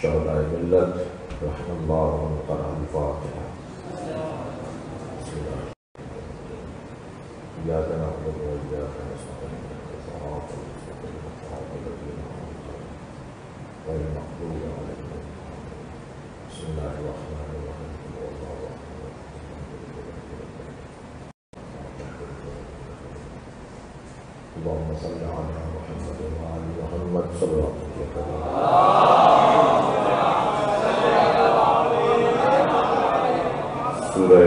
شهداء ملت رحم الله من قرأ الفاتحة. بسم الله. إياك نعبد وإياك نستعين صراط المستقيم صراط الذين أنعمت عليهم غير المغضوب عليهم. بسم الله الرحمن الرحيم. اللهم صل على محمد وعلى محمد صلى الله عليه وسلم. سورہ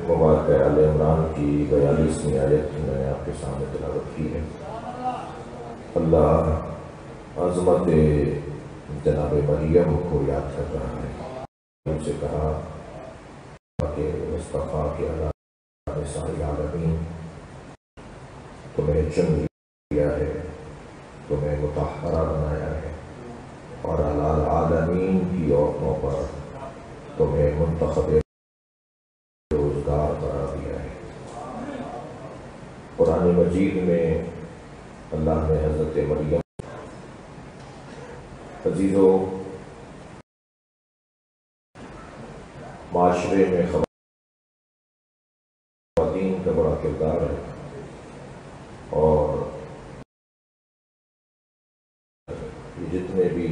مبارک آل عمران کی 42ویں آیت میں نے آپ کے سامنے تلاوت کی ہے. اللہ عظمت جناب مریم کو یاد کر رہا ہے. ان سے کہا کہ مصطفیٰ کے اللہ نساء العالمین تمہیں چن لیا ہے، تمہیں مطہرہ بنایا ہے اور العالمین کی عورتوں پر تمہیں منتخب روزگار قرار دیا ہے. قرآن مجید میں اللہ نے حضرت مریم عزیزو معاشرے میں خواتین کا بڑا کردار ہے اور جتنے بھی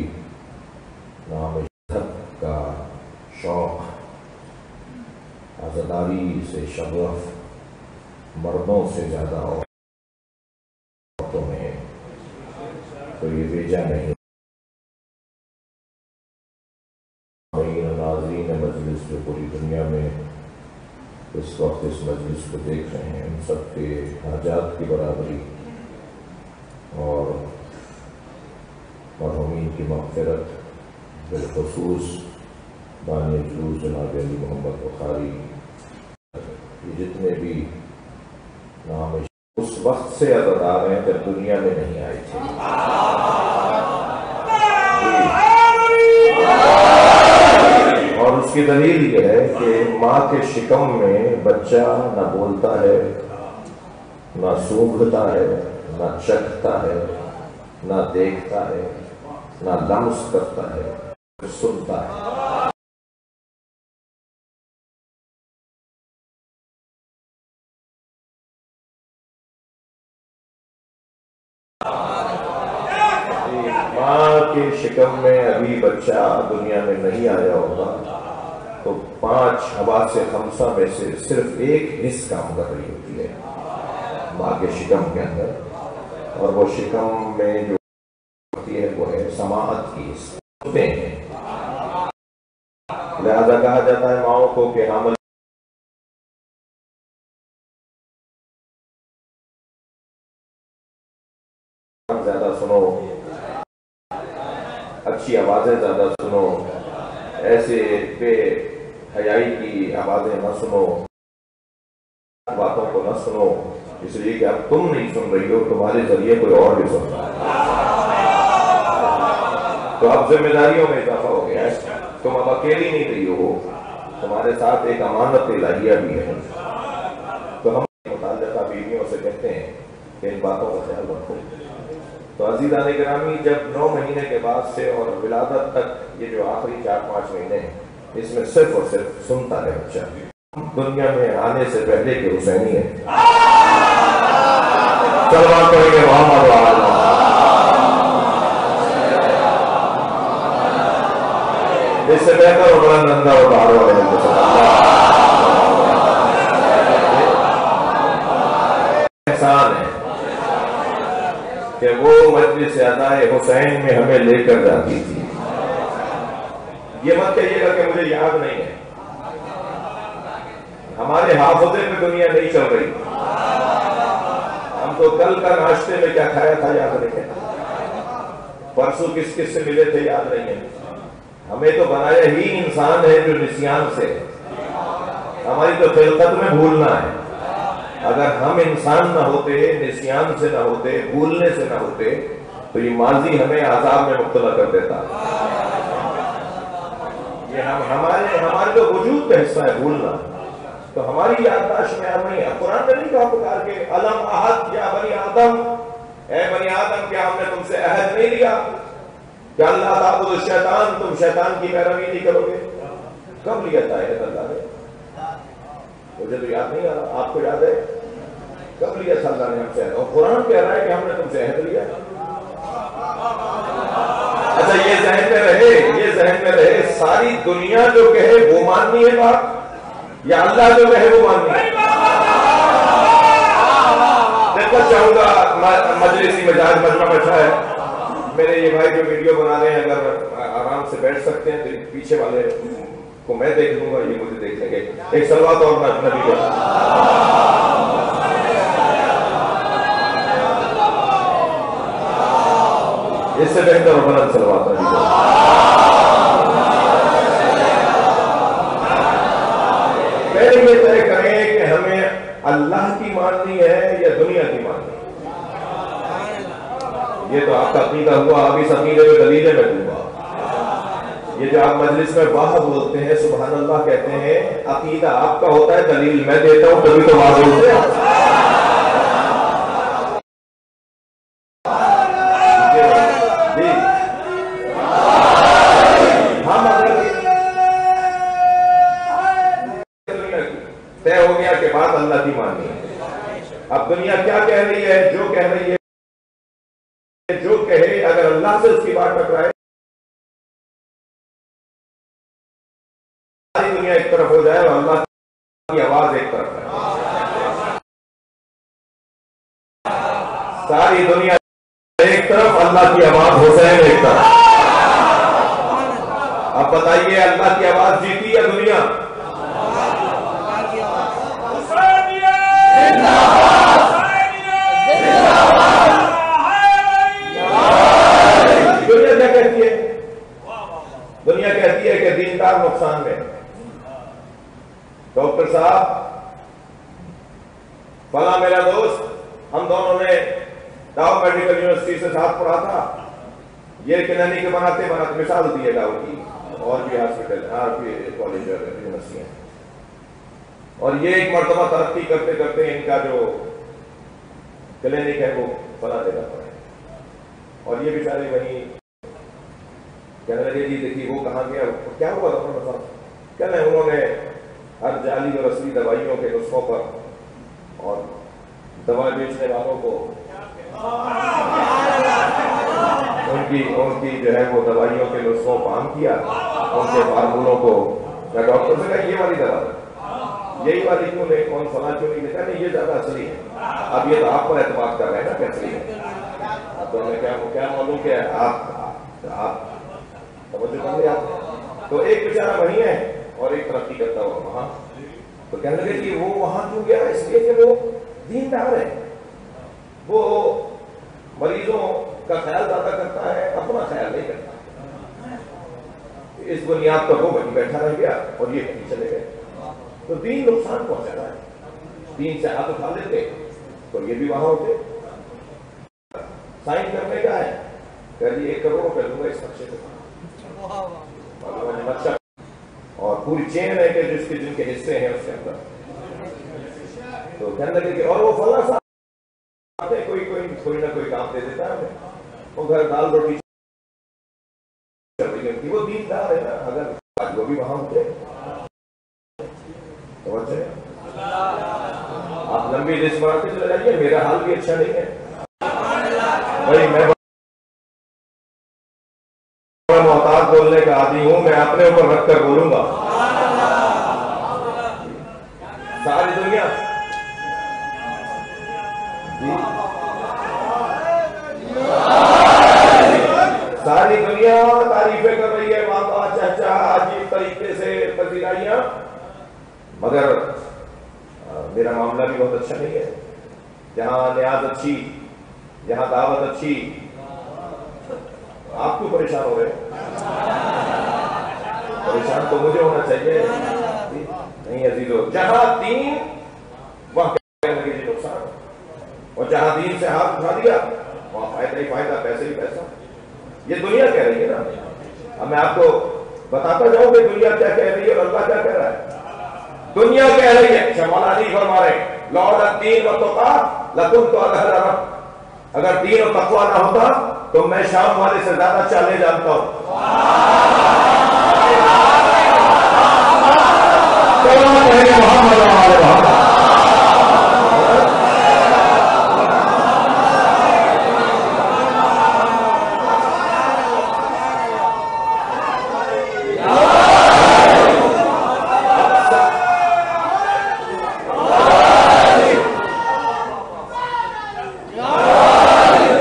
نام مذہب کا شوق عزاداری سے شغف مردوں سے زیادہ عورتوں میں تو یہ بیجا نہیں. ناظرین مجلس جو پوری دنیا میں اس وقت اس مجلس کو دیکھ رہے ہیں ان سب کے حاجات کی برابری اور مرحومین کی مغفرت بالخصوص بانی جلوس جناب علی محمد بخاری یہ جتنے بھی نام اس وقت سے عزادار ہیں جب دنیا میں نہیں آئے تھے. اور اس کی دلیل یہ ہے کہ ماں کے شکم میں بچہ نہ بولتا ہے، نہ سونگھتا ہے، نہ چکھتا ہے، نہ دیکھتا ہے، نہ لمس کرتا ہے، سنتا ہے. ماں کے شکم میں ابھی بچہ دنیا میں نہیں آیا ہوگا تو 5 حواس خمسہ میں سے صرف ایک حص کام کر رہی ہوتی ہے ماں کے شکم کے اندر، اور وہ شکم میں جو ہوتی ہے وہ ہے سماعت کی حص. لہذا کہا جاتا ہے ماؤں کو کہ حامل زیادہ سنو، اچھی آوازیں زیادہ سنو، ایسے بے حیائی کی آوازیں نہ سنو، باتوں کو نہ سنو، اس لیے کہ اب تم نہیں سن رہی ہو، تمہارے ذریعے کوئی اور بھی سن رہا ہے. تو اب ذمہ داریوں میں اضافہ ہو گیا ہے. تم اب اکیلی نہیں رہی ہو، تمہارے ساتھ ایک امانت الہیہ بھی ہے. تو ہم متعلقہ بیویوں سے کہتے ہیں کہ ان باتوں کا خیال رکھو. تو عزیزان گرامی جب 9 مہینے کے بعد سے اور ولادت تک یہ جو آخری 4-5 مہینے ہیں اس میں صرف اور صرف سنتا ہے بچہ. دنیا میں آنے سے پہلے کے حسینی ہے. چلوان کریں گے محمد وعلا اس سے بہتر اور بلند اندر اور بہار والے احسان ہے کہ وہ مجلس ادائے حسین میں ہمیں لے کر جاتی تھی. یہ مت کہیے گا کہ مجھے یاد نہیں ہے. ہمارے حافظے پہ دنیا نہیں چل رہی. ہم تو کل کا ناشتے میں کیا کھایا تھا یاد نہیں ہے، پرسوں کس کس سے ملے تھے یاد نہیں ہے. ہمیں تو بنایا ہی انسان ہے جو نسیان سے. ہماری تو خلقت میں بھولنا ہے. اگر ہم انسان نہ ہوتے، نسیان سے نہ ہوتے، بھولنے سے نہ ہوتے تو یہ ماضی ہمیں عذاب میں مبتلا کر دیتا. یہ ہمارے تو وجود کا حصہ ہے بھولنا. تو ہماری یادداشت میں نہیں ہے. قرآن نے نہیں کہا پکار کے الم احد یا بنی آدم، اے بنی آدم کیا ہم نے تم سے عہد نہیں لیا کہ اللہ تعبد الشیطان، تم شیطان کی پیروی نہیں کرو گے؟ کب لیا تھا یہ اللہ نے؟ مجھے تو یاد نہیں آ رہا، آپ کو یاد ہے کب لیا تھا اللہ نے ہم سے؟ اور قرآن کہہ رہا ہے کہ ہم نے تم سے عہد لیا۔ اچھا یہ ذہن میں رہے، یہ ذہن میں رہے، ساری دنیا جو کہے وہ ماننی ہے بات، یا اللہ جو کہے وہ ماننی ہے؟ دیکھنا چاہوں گا مجلسی مزاج مجمع بیٹھا ہے، میرے یہ بھائی جو ویڈیو بنا رہے ہیں اگر آرام سے بیٹھ سکتے ہیں تو پیچھے والے کو میں دیکھ لوں گا، یہ مجھے دیکھ لیں گے۔ ایک صلوات اور نبی کا، اس سے بہتر اور بلند صلوات نبی کا۔ پہلے یہ طے کریں کہ ہمیں اللہ کی ماننی ہے یا دنیا کی ماننی ہے؟ یہ تو آپ کا عقیدہ ہوا، اب اس عقیدے میں دلیلیں میں دوں گا۔ یہ جو آپ مجلس میں واہ بولتے ہیں، سبحان اللہ کہتے ہیں، عقیدہ آپ کا ہوتا ہے، دلیل میں دیتا ہوں، تبھی تو واہ بولتے ہیں۔ ہم اگر طے ہو گیا کہ بات اللہ کی ماننی ہے، اب دنیا کیا کہہ رہی ہے؟ جو کہہ رہی ہے، جو کہے، اگر اللہ سے اس کی بات ٹکرائے، ساری دنیا ایک طرف ہو جائے اور اللہ کی آواز ایک طرف ہے، ساری دنیا ایک طرف، اللہ کی آواز حسین ایک طرف۔ اب بتائیے اللہ کی آواز جیتی یا دنیا؟ دنیا کیا کہتی ہے؟ دنیا کہتی ہے کہ دیندار نقصان میں، ڈاکٹر صاحب فلاں میرا دوست، ہم دونوں نے ڈاؤ میڈیکل یونیورسٹی سے ساتھ پڑھا تھا، یہ کلینک بناتے بناتے، مثال دی ہے ڈاؤ کی، اور بھی ہاسپٹل کالج یونیورسٹی ہیں، اور یہ ایک مرتبہ ترقی کرتے کرتے ان کا جو کلینک ہے وہ فلاں جگہ پر ہے، اور یہ بیچارے وہیں کہنے لگے جی دیکھیے وہ کہاں گیا، کیا ہوا ڈاکٹر صاحب؟ کہنے انہوں نے ہر جعلی اور اصلی دوائیوں کے نسخوں پر اور دوا بیچنے والوں کو ان کی جو ہے وہ دوائیوں کے نسخوں کو عام کیا، ان کے فارمولوں کو، یا ڈاکٹر سے کہا یہ والی دوا، یہی والی کیوں نہیں، کون فلاں کیوں نہیں لکھا؟ نہیں یہ زیادہ اصلی ہے۔ اب یہ تو آپ پر اعتماد کر رہے ہیں نا کہ اصلی ہے، تو ہمیں کیا معلوم کہ آپ توجہ کر لیا۔ تو ایک بیچارہ وہیں ہے اور ایک ترقی کرتا ہوا وہاں، تو کہنے لگے کہ وہ وہاں کیوں گیا؟ اس لیے کہ وہ دیندار ہے، وہ مریضوں کا خیال زیادہ کرتا ہے، اپنا خیال نہیں کرتا۔ اس بنیاد پر وہ وہیں بیٹھا رہ گیا اور یہ کہیں چلے گئے، تو دین نقصان پہنچا رہا ہے۔ دین سے ہاتھ اٹھا لیتے تو یہ بھی وہاں ہوتے۔ سائن کرنے کا ہے کہ جی 1 کروڑ کر دوں گا اس نقشے کو، نقشہ اور پوری چین ہے کہ جن کے حصے ہیں اس کے اندر، تو کہنے لگے کہ اور وہ فلاں صاحب کوئی نہ کوئی کام دے دیتا ہے ہمیں، وہ گھر دال روٹی وہ دیندار ہے نا، اگر آج وہ بھی وہاں ہوتے۔ آپ لمبی لسٹ مار کے چلے جائیے، میرا حال بھی اچھا نہیں ہے بھائی، میں محتاط بولنے کا عادی ہوں، میں اپنے اوپر رکھ کر بولوں گا۔ ساری دنیا ساری دنیا تعریفیں کر رہی ہے، بابا چچا عجیب طریقے سے پذیرائیاں، مگر میرا معاملہ بھی بہت اچھا نہیں ہے، جہاں نیاز اچھی، جہاں دعوت اچھی، آپ کیوں پریشان ہو رہے ہیں؟ پریشان تو مجھے ہونا چاہیے نہیں عزیزو، جہاں دین وہاں کہنے لگے جی نقصان، اور جہاں دین سے ہاتھ اٹھا دیا وہاں فائدہ ہی فائدہ، پیسے ہی پیسہ۔ یہ دنیا کہہ رہی ہے نا، اب میں آپ کو بتاتا جاؤں کہ دنیا کیا کہہ رہی ہے اور اللہ کیا کہہ رہا ہے۔ دنیا کہہ رہی ہے، مولا علی فرما رہے ہیں لولا الدین والتقویٰ لکنت اطہر، اگر دین اور تقویٰ نہ ہوتا تو میں شام والے سے زیادہ چالیں جانتا ہوں.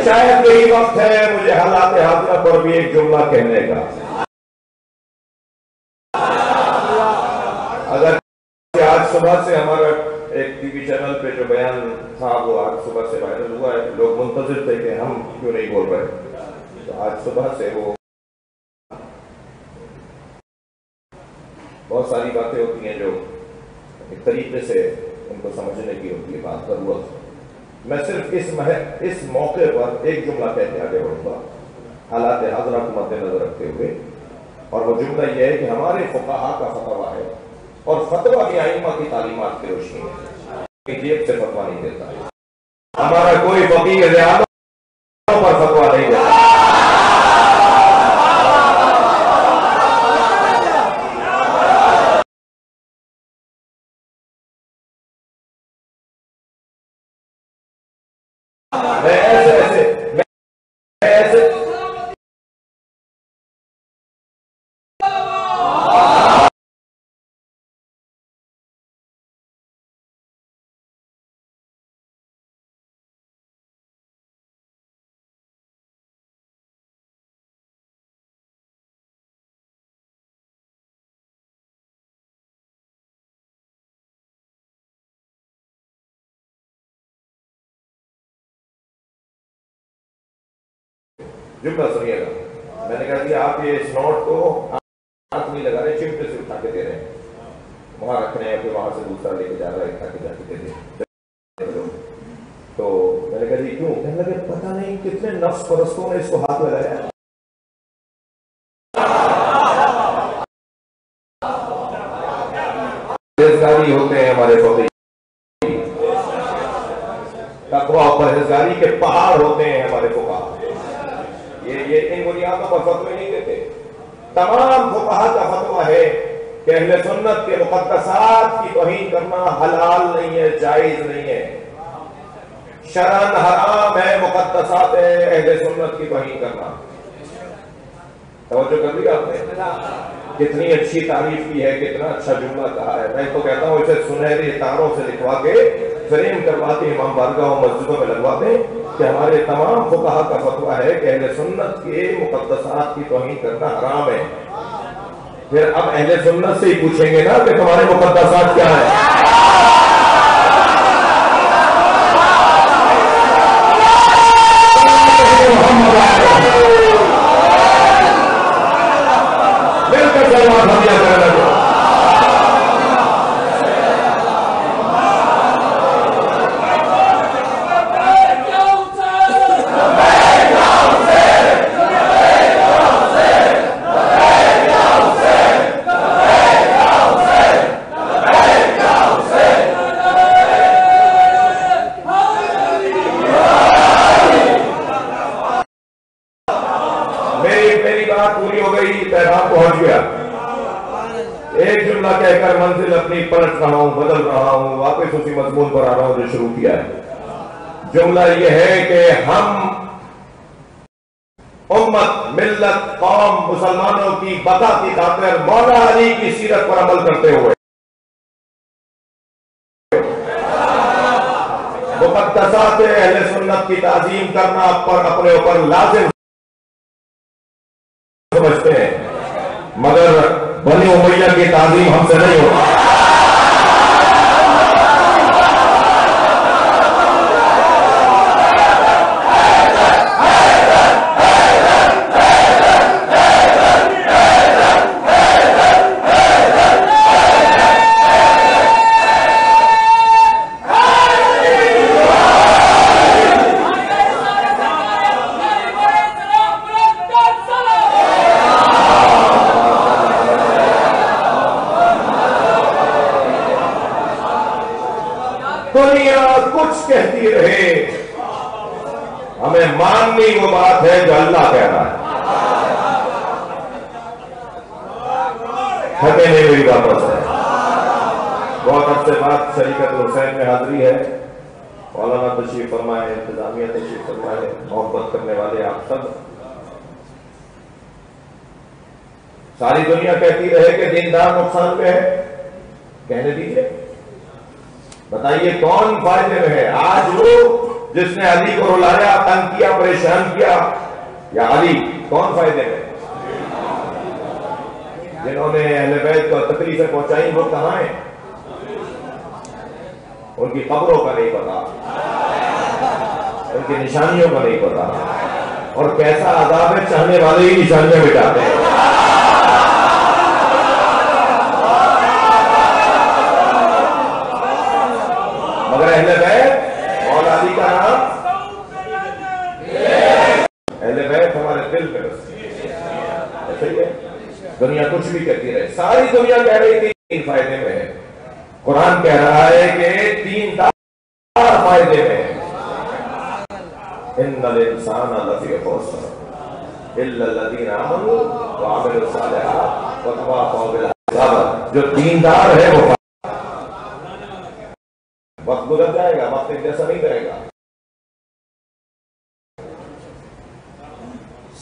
شاید یہی وقت ہے مجھے حالات حاضرہ پر بھی ایک جملہ کہنے کا. اگر آج صبح سے ہمارا ایک ٹی وی چینل پہ جو بیان تھا وہ آج صبح سے وائرل ہوا ہے, لوگ منتظر تھے کہ ہم کیوں نہیں بول رہے, تو آج صبح سے وہ بہت ساری باتیں ہوتی ہیں جو ایک طریقے سے ان کو سمجھنے کی ہوتی ہے بات ضرورت. میں صرف اس موقع پر ایک جملہ کہہ کے آگے بڑھوں گا حالات حاضرہ کو مد نظر رکھتے ہوئے, اور وہ جملہ یہ ہے کہ ہمارے فقہاء کا فتویٰ ہے, اور فتویٰ بھی ائمہ کی تعلیمات کی روشنی ہے, جیب سے فتویٰ نہیں دیتا. ہمارا کوئی فقیہ ریاضوں پر فتویٰ نہیں دیتا. جملہ سنیے گا, میں نے کہا دیا آپ یہ اس نوٹ کو ہاتھ نہیں لگا رہے, چمٹے سے اٹھا کے دے رہے ہیں, وہاں رکھنے ہیں پھر وہاں سے دوسرا لے کے جا رہا ہے, اٹھا کے جا کے دے دیں. تو میں نے کہا جی کیوں؟ کہنے لگے پتہ نہیں کتنے نفس پرستوں نے اس کو ہاتھ لگایا. پرہیزگاری ہوتے ہیں ہمارے فقیر, تقویٰ اور پرہیزگاری کے پہاڑ ہوتے ہیں ہمارے فقہاء. یہ ان بنیادوں پر فتوے نہیں دیتے. تمام فقہاء کا فتویٰ ہے کہ اہل سنت کے مقدسات کی توہین کرنا حلال نہیں ہے, جائز نہیں ہے, شرعاً حرام ہے مقدسات اہل سنت کی توہین کرنا. توجہ کر لیا آپ نے؟ کتنی اچھی تعریف کی ہے, کتنا اچھا جملہ کہا ہے. میں تو کہتا ہوں اسے سنہری تاروں سے لکھوا کے فریم کرواتے امام بارگاہ و مسجدوں میں لگواتے کہ ہمارے تمام فقہاء کا فتویٰ ہے کہ اہل سنت کے مقدسات کی توہین کرنا حرام ہے. پھر اب اہل سنت سے ہی پوچھیں گے نا کہ تمہارے مقدسات کیا ہیں. مل کر سلمان ہمیا کرنا چاہتا. پوری ہو گئی, پیغام پہنچ گیا. ایک جملہ کہہ کر منزل اپنی پلٹ رہا ہوں, بدل رہا ہوں, واپس اسی مضمون پر آ رہا ہوں جو شروع کیا ہے. جملہ یہ ہے کہ ہم امت, ملت, قوم, مسلمانوں کی بقا کی خاطر مولا علی کی سیرت پر عمل کرتے ہوئے مقدسات اہل سنت کی تعظیم کرنا پر اپنے اوپر لازم سمجھتے ہیں, مگر بنی امیہ کی تعظیم ہم سے نہیں ہوتی. دنیا کچھ کہتی رہے, ہمیں ہمیں ماننی وہ بات ہے جو اللہ کہہ رہا ہے. تھکے نہیں میری باتوں سے. بہت عرصے بعد شریعت حسین میں حاضری ہے. مولانا تشریف فرمائے, انتظامیہ تشریف فرمائے, محبت کرنے والے آپ سب. ساری دنیا کہتی رہے کہ دیندار نقصان میں ہے, کہنے دیجیے, بتائیے کون فائدے میں ہے؟ آج وہ جس نے علی کو رلایا, تنگ کیا, پریشان کیا, یا علی کون فائدے میں؟ جنہوں نے اہل بیت کو تکلیفیں پہنچائی وہ کہاں ہیں؟ ان کی قبروں کا نہیں پتا, ان کی نشانیوں کا نہیں پتا, اور کیسا عذاب ہے چاہنے والے ہی نشانیاں مٹاتے ہیں. مگر اہل بیت, مولا علی کا نام, اہل بیت ہمارے دل میں بستی ہے. دنیا کچھ بھی کہتی رہے, ساری دنیا کہہ رہی تھی تین فائدے میں ہے. قرآن کہہ رہا ہے کہ تین فائدے میں ہے. ان الانسان لفی خسر الا الذین آمنوا وعملوا الصالحات وتواصوا بالصبر. جو دیندار ہے وہ وقت گزر جائے گا, وقت ایک جیسا نہیں رہے گا.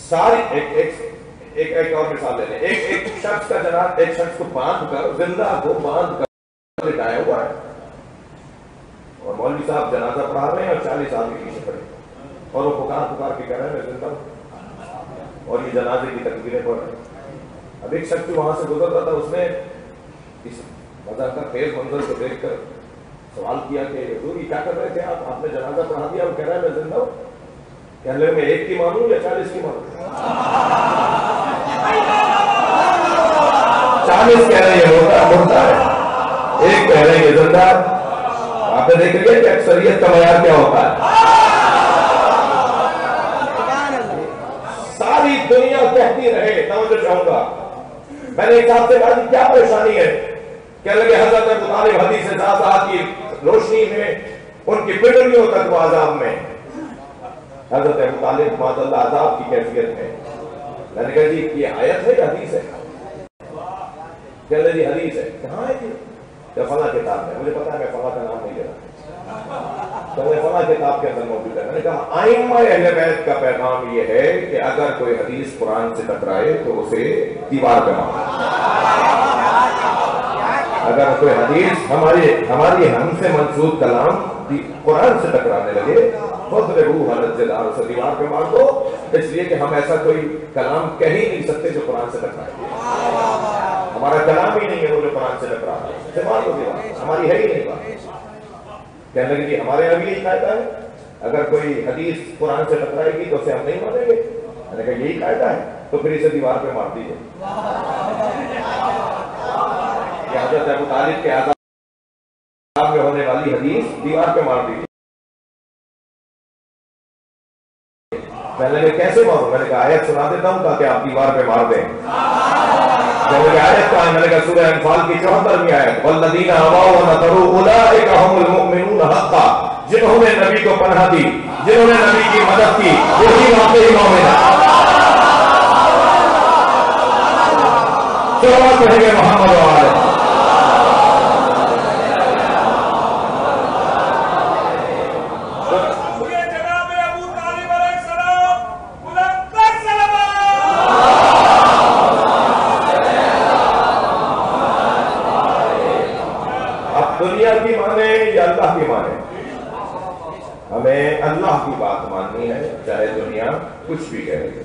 ساری ایک اور مثال لے لیں. ایک شخص کا جناب ایک شخص کو باندھ کر, زندہ کو باندھ کر لٹایا ہوا ہے, اور مولوی صاحب جنازہ پڑھا رہے ہیں اور 40 آدمی پیچھے کھڑے, اور وہ پکار کے کہہ رہے ہیں میں زندہ ہوں, اور یہ جنازے کی تکبیریں پڑھ رہے ہیں. اب ایک شخص وہاں سے گزر رہا تھا, اس نے اس مزہ کا تیز منظر کو دیکھ کر سوال کیا کہ حضور یہ کیا کر رہے تھے آپ نے جنازہ پڑھا دیا. وہ کہہ رہا ہے میں زندہ ہوں. کہہ لے میں ایک کی مانوں یا 40 کی مانوں؟ 40 کہہ رہے ہیں یہ مردہ ہے, ایک کہہ رہے ہیں یہ زندہ ہے. آپ نے دیکھ لیا کہ اکثریت کا معیار کیا ہوتا ہے. ساری دنیا کہتی رہے, توجہ چاہوں گا. میں نے ایک صاحب سے کہا کہ کیا پریشانی ہے؟ کہنے لگے حضرت ابو طالب حدیث ساتھ کی روشنی میں ان کی پنڈلیوں تک وہ عذاب میں. حضرت ابو طالب معاذ اللہ عذاب کی کیفیت میں. میں نے کہا جی یہ آیت ہے یا حدیث ہے؟ کہنے لگے جی حدیث ہے. کہاں ہے جی؟ فلاں کتاب ہے. مجھے پتا ہے میں فلاں کا نام نہیں لے رہا, تو میں فلاں کتاب کے اندر موجود ہے. میں نے کہا ائمہ اہل بیت کا پیغام یہ ہے کہ اگر کوئی حدیث قرآن سے ٹکرائے تو اسے دیوار پہ مارو. اگر کوئی حدیث ہماری ہم سے منسوب کلام قرآن سے ٹکرانے لگے فضربوہ علی الجدار, اسے دیوار پہ مار دو, اس لیے کہ ہم ایسا کوئی کلام کہہ ہی نہیں سکتے جو قرآن سے ٹکرائے. ہمارا کلام ہی نہیں ہے وہ جو قرآن سے ٹکرا ہے, اسے مار دو دیوار, ہماری ہے ہی نہیں بات. کہنے لگے کہ ہمارے یہاں بھی یہی قاعدہ ہے, اگر کوئی حدیث قرآن سے ٹکرائے گی تو اسے ہم نہیں مانیں گے. میں نے کہا یہی قاعدہ ہے تو پھر اسے دیوار پہ مار دیجیے. حضرت ابو طالب کے عذاب میں ہونے والی حدیث دیوار پہ مار دیجیے. میں نے کہا کیسے ماروں؟ میں نے کہا آیت سنا دیتا ہوں تاکہ آپ دیوار پہ مار دیں. جب مجھے آیت کہا, میں نے کہا سورہ انفال کی 74ویں آیت, والذین آووا ونصروا اولئک هم المؤمنون حقا. جنہوں نے نبی کو پناہ دی, جنہوں نے نبی کی مدد کی, وہی واقعی مومن ہیں. چلو کہیں گے محمد و آلہ. ہمیں اللہ کی بات ماننی ہے چاہے دنیا کچھ بھی کہہ رہی ہے,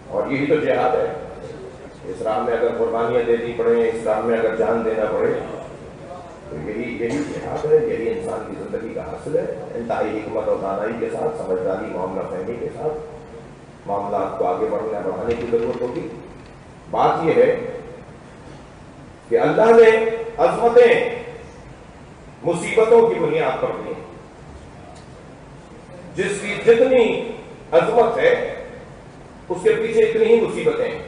اور یہی تو جہاد ہے. اسلام میں اگر قربانیاں دینی پڑے, اسلام میں اگر جان دینا پڑے تو یہی جہاد ہے, یہی انسان کی زندگی کا حاصل ہے. انتہائی حکمت اور دانائی کے ساتھ, سمجھداری, معاملہ فہمی کے ساتھ معاملات کو آگے بڑھانے کی ضرورت ہوگی. بات یہ ہے کہ اللہ نے عظمتیں مصیبتوں کی بنیاد پر دی. جس کی جتنی عظمت ہے اس کے پیچھے اتنی ہی مصیبتیں.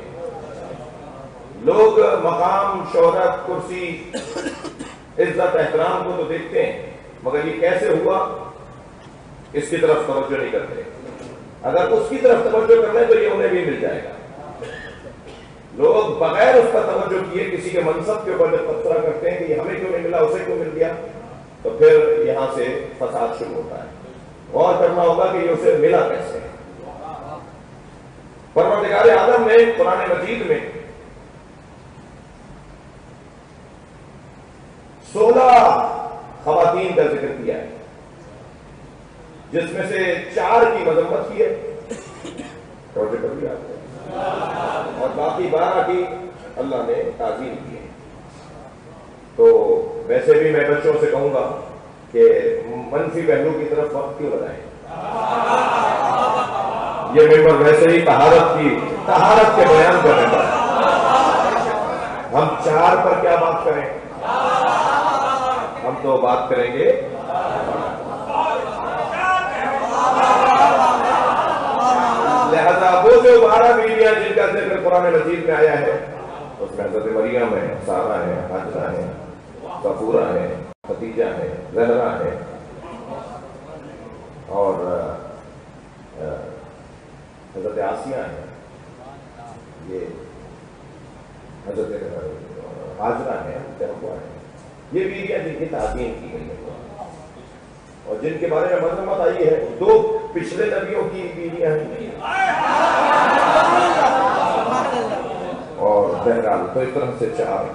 لوگ مقام, شہرت, کرسی, عزت, احترام کو تو دیکھتے ہیں, مگر یہ کیسے ہوا اس کی طرف توجہ نہیں کرتے. اگر اس کی طرف توجہ کر لیں تو یہ انہیں بھی مل جائے گا. لوگ بغیر اس پر توجہ کیے کسی کے منصب کے اوپر جب تبصرہ کرتے ہیں کہ یہ ہمیں کیوں نہیں ملا اسے کیوں مل گیا, تو پھر یہاں سے فساد شروع ہوتا ہے. غور کرنا ہوگا کہ یہ اسے ملا کیسے. پروردگار عالم نے قرآن مجید میں 16 خواتین کا ذکر کیا ہے, جس میں سے 4 کی مذمت کی ہے اور باقی 12 کی اللہ نے تعظیم کی ہے. تو ویسے بھی میں بچوں سے کہوں گا کہ منفی پہلو کی طرف وقت کیوں لگائیں. یہ ممبر ویسے ہی طہارت کے بیان کرنے پر ہے. ہم 4 پر کیا بات کریں, ہم تو بات کریں گے لہذا وہ جو 12 بیویاں جن کا ذکر قرآن مجید میں آیا ہے اس میں حضرت مریم ہے, سارہ ہے, حاجرہ ہے, صفورہ ہے, خدیجہ ہے, زہرا ہے, اور حضرت آسیہ ہے, یہ حضرت حاجرہ ہے, یہ بیویاں جن کی تعظیم کی گئی ہے اور جن کے بارے میں مذمت آئی ہے. 2 پچھلے نبیوں کی بیویاں ہیں اور بہرحال تو اس طرح سے 4.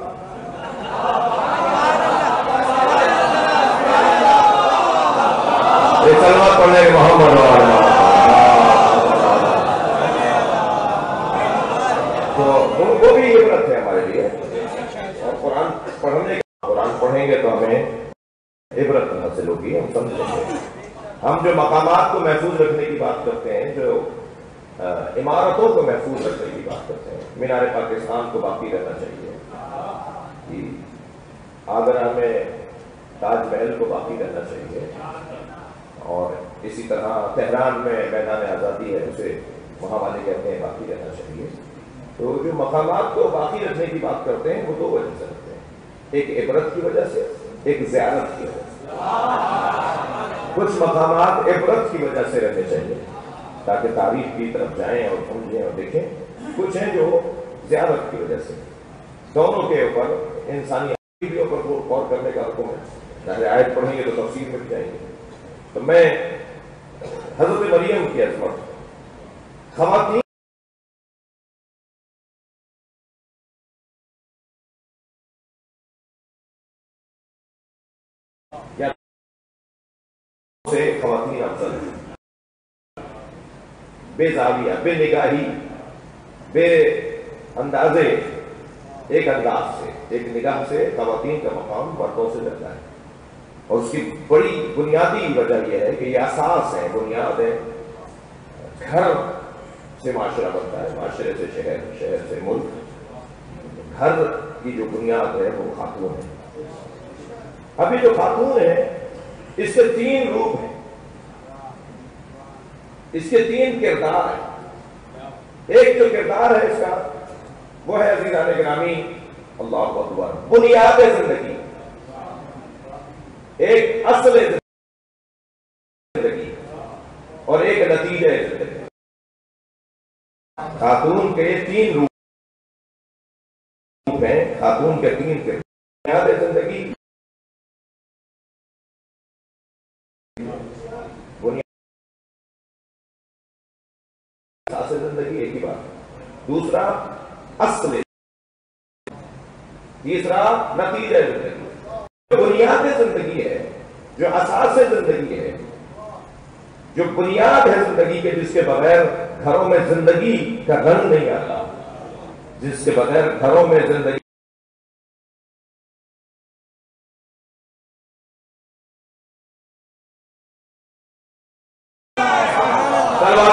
سلوات پڑھنے محمد تو وہ بھی عبرت ہے ہمارے لیے. اور قرآن پڑھیں گے تو ہمیں عبرت حاصل ہوگی, ہم سمجھیں گے. ہم جو مقامات کو محفوظ رکھنے کی بات کرتے ہیں, جو عمارتوں کو محفوظ رکھنے کی بات کرتے ہیں, مینار پاکستان کو باقی رہنا چاہیے, آگرہ میں تاج محل کو باقی رہنا چاہیے, اور اسی طرح تہران میں میدان آزادی ہے اسے وہاں والے کہتے ہیں باقی رہنا چاہیے. تو جو مقامات کو باقی رکھنے کی بات کرتے ہیں وہ 2 وجہ سے رکھتے ہیں, ایک عبرت کی وجہ سے, ایک زیارت کی وجہ سے. کچھ مقامات عبرت کی وجہ سے رہنے چاہیے تاکہ تاریخ کی طرف جائیں اور سمجھیں اور دیکھیں. کچھ ہیں جو زیارت کی وجہ سے. دونوں کے اوپر انسانی حقیقیوں پر غور کرنے کا حکم ہے. چاہے آیت پڑھیں گے تو تفسیر میں بھی جائیں گے. تو میں حضرت مریم کی عظمت, خواتین سے خواتین افضل ہیں, بے زاویہ, بے نگاہی, بے اندازے, ایک انداز سے, ایک نگاہ سے خواتین کا مقام مردوں سے زیادہ ہے. اور اس کی بڑی بنیادی وجہ یہ ہے کہ یہ اساس ہے, بنیاد ہے. گھر سے معاشرہ بنتا ہے, معاشرے سے شہر, شہر سے ملک. گھر کی جو بنیاد ہے وہ خاتون ہے. ابھی جو خاتون ہے اس کے 3 روپ ہیں, اس کے 3 کردار ہیں. ایک جو کردار ہے اس کا وہ ہے عزیزان گرامی اللہ اکبر, بنیاد زندگی, ایک اصل زندگی اور ایک نتیجہ زندگی. خاتون کے 3 روپ ہیں, خاتون کے 3 کردار, بنیاد زندگی, زندگی, ایک ہی بات. دوسرا اصل, تیسرا نتیجہ زندگی. بنیاد زندگی ہے, جو اساس زندگی ہے, جو بنیاد ہے زندگی کے, جس کے بغیر گھروں میں زندگی کا رنگ نہیں آتا, جس کے بغیر گھروں میں زندگی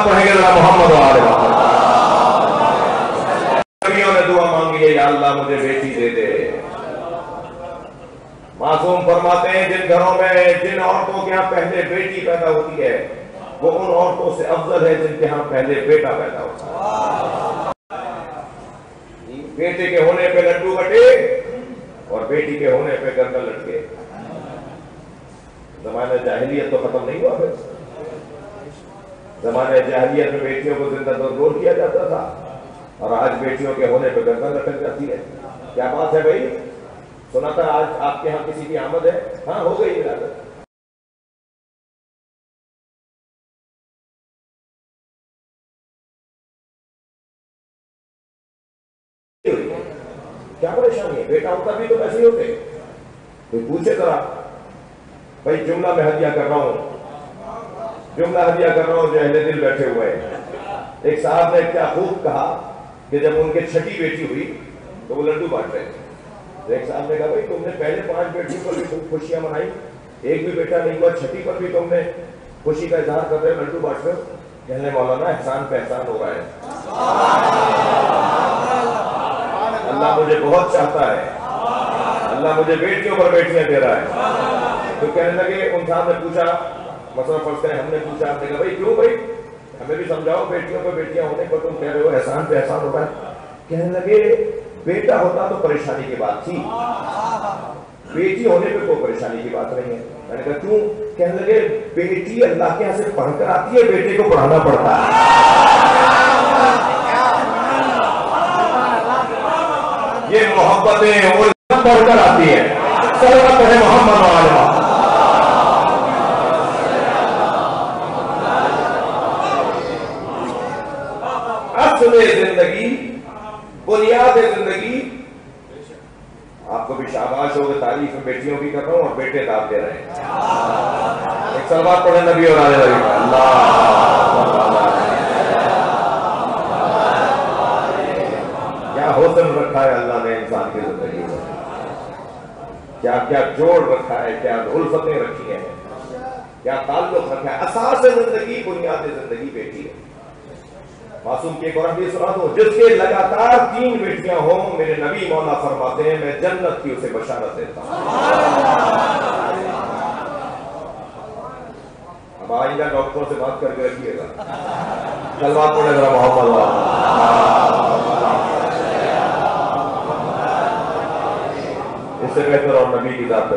پڑھیں گے محمد نے دعا مانگی ہے, یا اللہ مجھے بیٹی دے دے. معصوم فرماتے ہیں جن گھروں میں, جن عورتوں کے یہاں پہلے بیٹی پیدا ہوتی ہے وہ ان عورتوں سے افضل ہے جن کے یہاں پہلے بیٹا پیدا ہوتا ہے. بیٹے کے ہونے پہ لڈو بٹے اور بیٹی کے ہونے پہ گردن لٹکے. زمانہ جاہلیت تو ختم نہیں ہوا پھر. زمانے جاہلیت میں بیٹیوں کو زندہ دور کیا جاتا تھا اور آج بیٹیوں کے ہونے پہ گردن لٹک جاتی ہے. کیا بات ہے بھائی؟ سنا تھا آج آپ کے ہاں کسی کی آمد ہے؟ ہاں ہو گئی ولادت. کیا پریشانی ہے؟ بیٹا ہوتا بھی تو ایسے ہی ہوتے. کوئی پوچھے ذرا بھائی جملہ میں ہدیہ کر رہا ہوں جو اہل دل بیٹھے ہوئے ہیں. ایک صاحب نے کیا خوب کہا کہ جب ان کے چھٹی بیٹی ہوئی تو وہ لڈو بانٹ رہے تھے. تو ایک صاحب نے کہا بھائی تم نے پہلے 5 بیٹیوں پر بھی خوب خوشیاں منائی, ایک بھی بیٹا نہیں ہوا, چھٹی پر بھی تم نے خوشی کا اظہار کر رہے ہو, لڈو بانٹ رہے ہو. کہنے مولانا احسان پہ احسان ہو رہا ہے. اللہ مجھے بہت چاہتا ہے, اللہ مجھے بیٹیوں پر بیٹیاں دے رہا ہے. تو کہنے لگے ان صاحب نے پوچھا, مثلا فرض کریں ہم نے پوچھا, آپ نے کہا بھائی کیوں بھائی ہمیں بھی سمجھاؤ, بیٹیوں پہ بیٹیاں ہونے پر تم کہہ رہے ہو احسان پہ احسان ہوتا ہے. کہنے لگے بیٹا ہوتا تو پریشانی کی بات تھی, بیٹی ہونے پہ کوئی پریشانی کی بات نہیں ہے. میں نے کہا کیوں؟ کہنے لگے بیٹی اللہ کے یہاں سے پڑھ کر آتی ہے, بیٹے کو پڑھانا پڑتا ہے. یہ محبتیں وہ پڑھ کر آتی ہے. صلوات ہے محمد وعلیہ. اصل زندگی, بنیاد زندگی. آپ کو بھی شاباش ہو, تعریف میں بیٹیوں کی کر رہا ہوں اور بیٹے داد دے رہے ہیں. ایک صلوات پڑھیں نبی اور آلے نبی کا. اللہ کیا حسن رکھا ہے اللہ نے انسان کی زندگی میں, کیا کیا جوڑ رکھا ہے, کیا الفتیں رکھی ہیں, کیا تعلق رکھا ہے. اساس زندگی, بنیاد زندگی بیٹی ہے. معصوم کی ایک اور حدیث سنا دوں, جس کے لگاتار 3 بیٹیاں ہوں, میرے نبی مولا فرماتے ہیں میں جنت کی اسے بشارت دیتا ہوں. اب آئندہ ڈاکٹروں سے بات کر کے رکھیے گا. صلوات پڑھیں ذرا محمد وعلیہ. اس سے بہتر اور نبی کی ذات پہ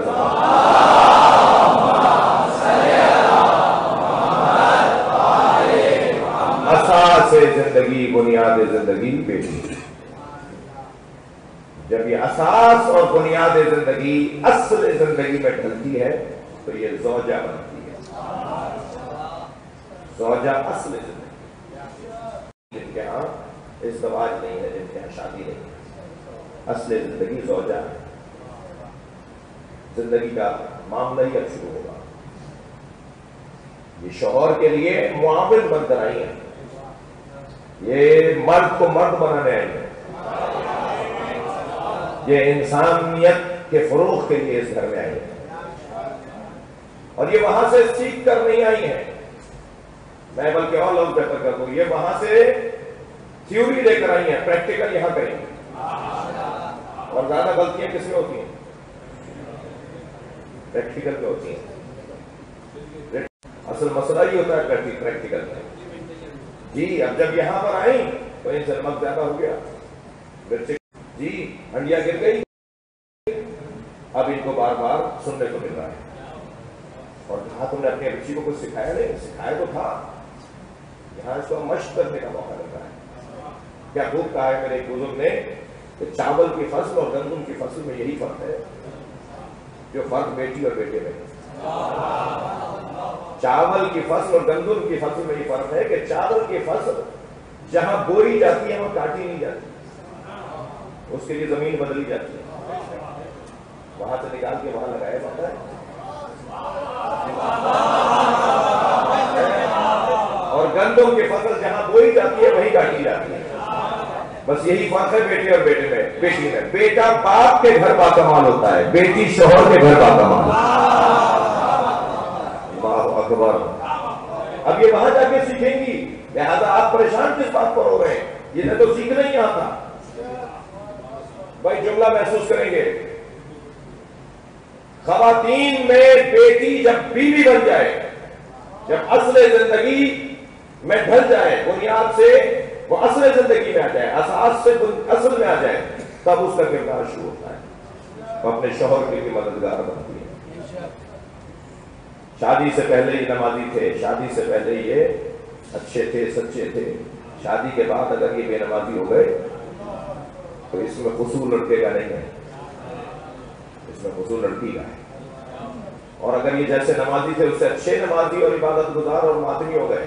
اساس زندگی, بنیاد زندگی بیٹی. جب یہ اساس اور بنیاد زندگی اصل زندگی میں ڈھلتی ہے تو یہ زوجہ بنتی ہے. زوجہ اصل زندگی. جن کے ہاں ازدواج نہیں ہے, جن کے ہاں شادی نہیں ہے, اصل زندگی زوجہ ہے. زندگی کا معاملہ ہی اب شروع ہوگا. یہ شوہر کے لیے معاون بن کر آئی ہیں, یہ مرد کو مرد بنانے آئی ہیں, یہ انسانیت کے فروغ کے لیے اس گھر میں آئی ہیں. اور یہ وہاں سے سیکھ کر نہیں آئی ہیں, میں بلکہ اور لوگ بہتر کر دوں, یہ وہاں سے تھیوری لے کر آئی ہیں, پریکٹیکل یہاں کریں گے. اور زیادہ غلطیاں کس میں ہوتی ہیں؟ پریکٹیکل پہ ہوتی ہیں. اصل مسئلہ ہی ہوتا ہے پریکٹیکل میں. جی اب جب یہاں پر آئیں تو ان سے نمک زیادہ ہو گیا, جی ہنڈیا گر گئی. اب ان کو بار بار سننے کو مل رہا ہے. اور کہا تم نے اپنے بچی کو کچھ سکھایا نہیں؟ سکھایا تو تھا, یہاں اس کو مشق کرنے کا موقع مل رہا ہے. کیا خوب کہا ہے میرے ایک بزرگ نے کہ چاول کی فصل اور گندم کی فصل میں یہی فرق ہے جو فرق بیٹی اور بیٹے میں. چاول کی فصل اور گندم کی فصل میں یہ فرق ہے کہ چاول کی فصل جہاں بوئی جاتی ہے وہاں کاٹی نہیں جاتی, اس کے لیے زمین بدلی جاتی ہے, وہاں سے نکال کے وہاں لگایا جاتا ہے. اور گندم کی فصل جہاں بوئی جاتی ہے وہیں کاٹی جاتی ہے. بس یہی فرق ہے بیٹے اور بیٹے میں. بیٹی میں بیٹا باپ کے گھر با کمال ہوتا ہے, بیٹی شوہر کے گھر با کمال. اللہ اکبر. اب یہ وہاں جا کے سیکھیں گی, لہذا آپ پریشان کس بات پر ہو رہے ہیں؟ یہ نہ تو سیکھنا ہی آتا. بھائی جملہ محسوس کریں گے, خواتین میں بیٹی جب بیوی بن جائے, جب اصل زندگی میں ڈھل جائے, بنیاد سے وہ اصل زندگی میں آ جائے, اساس سے اصل میں آ جائے, تب اس کا کردار شروع ہوتا ہے. وہ اپنے شوہر کے لیے مددگار بنتی ہے. شادی سے پہلے یہ نمازی تھے, شادی سے پہلے یہ اچھے تھے، سچے تھے، شادی کے بعد اگر یہ بے نمازی ہو گئے تو اس میں قصور لڑکے کا نہیں ہے، اس میں قصور لڑکی کا ہے۔ اور اگر یہ جیسے نمازی تھے اس سے اچھے نمازی اور عبادت گزار اور ماتمی ہو گئے،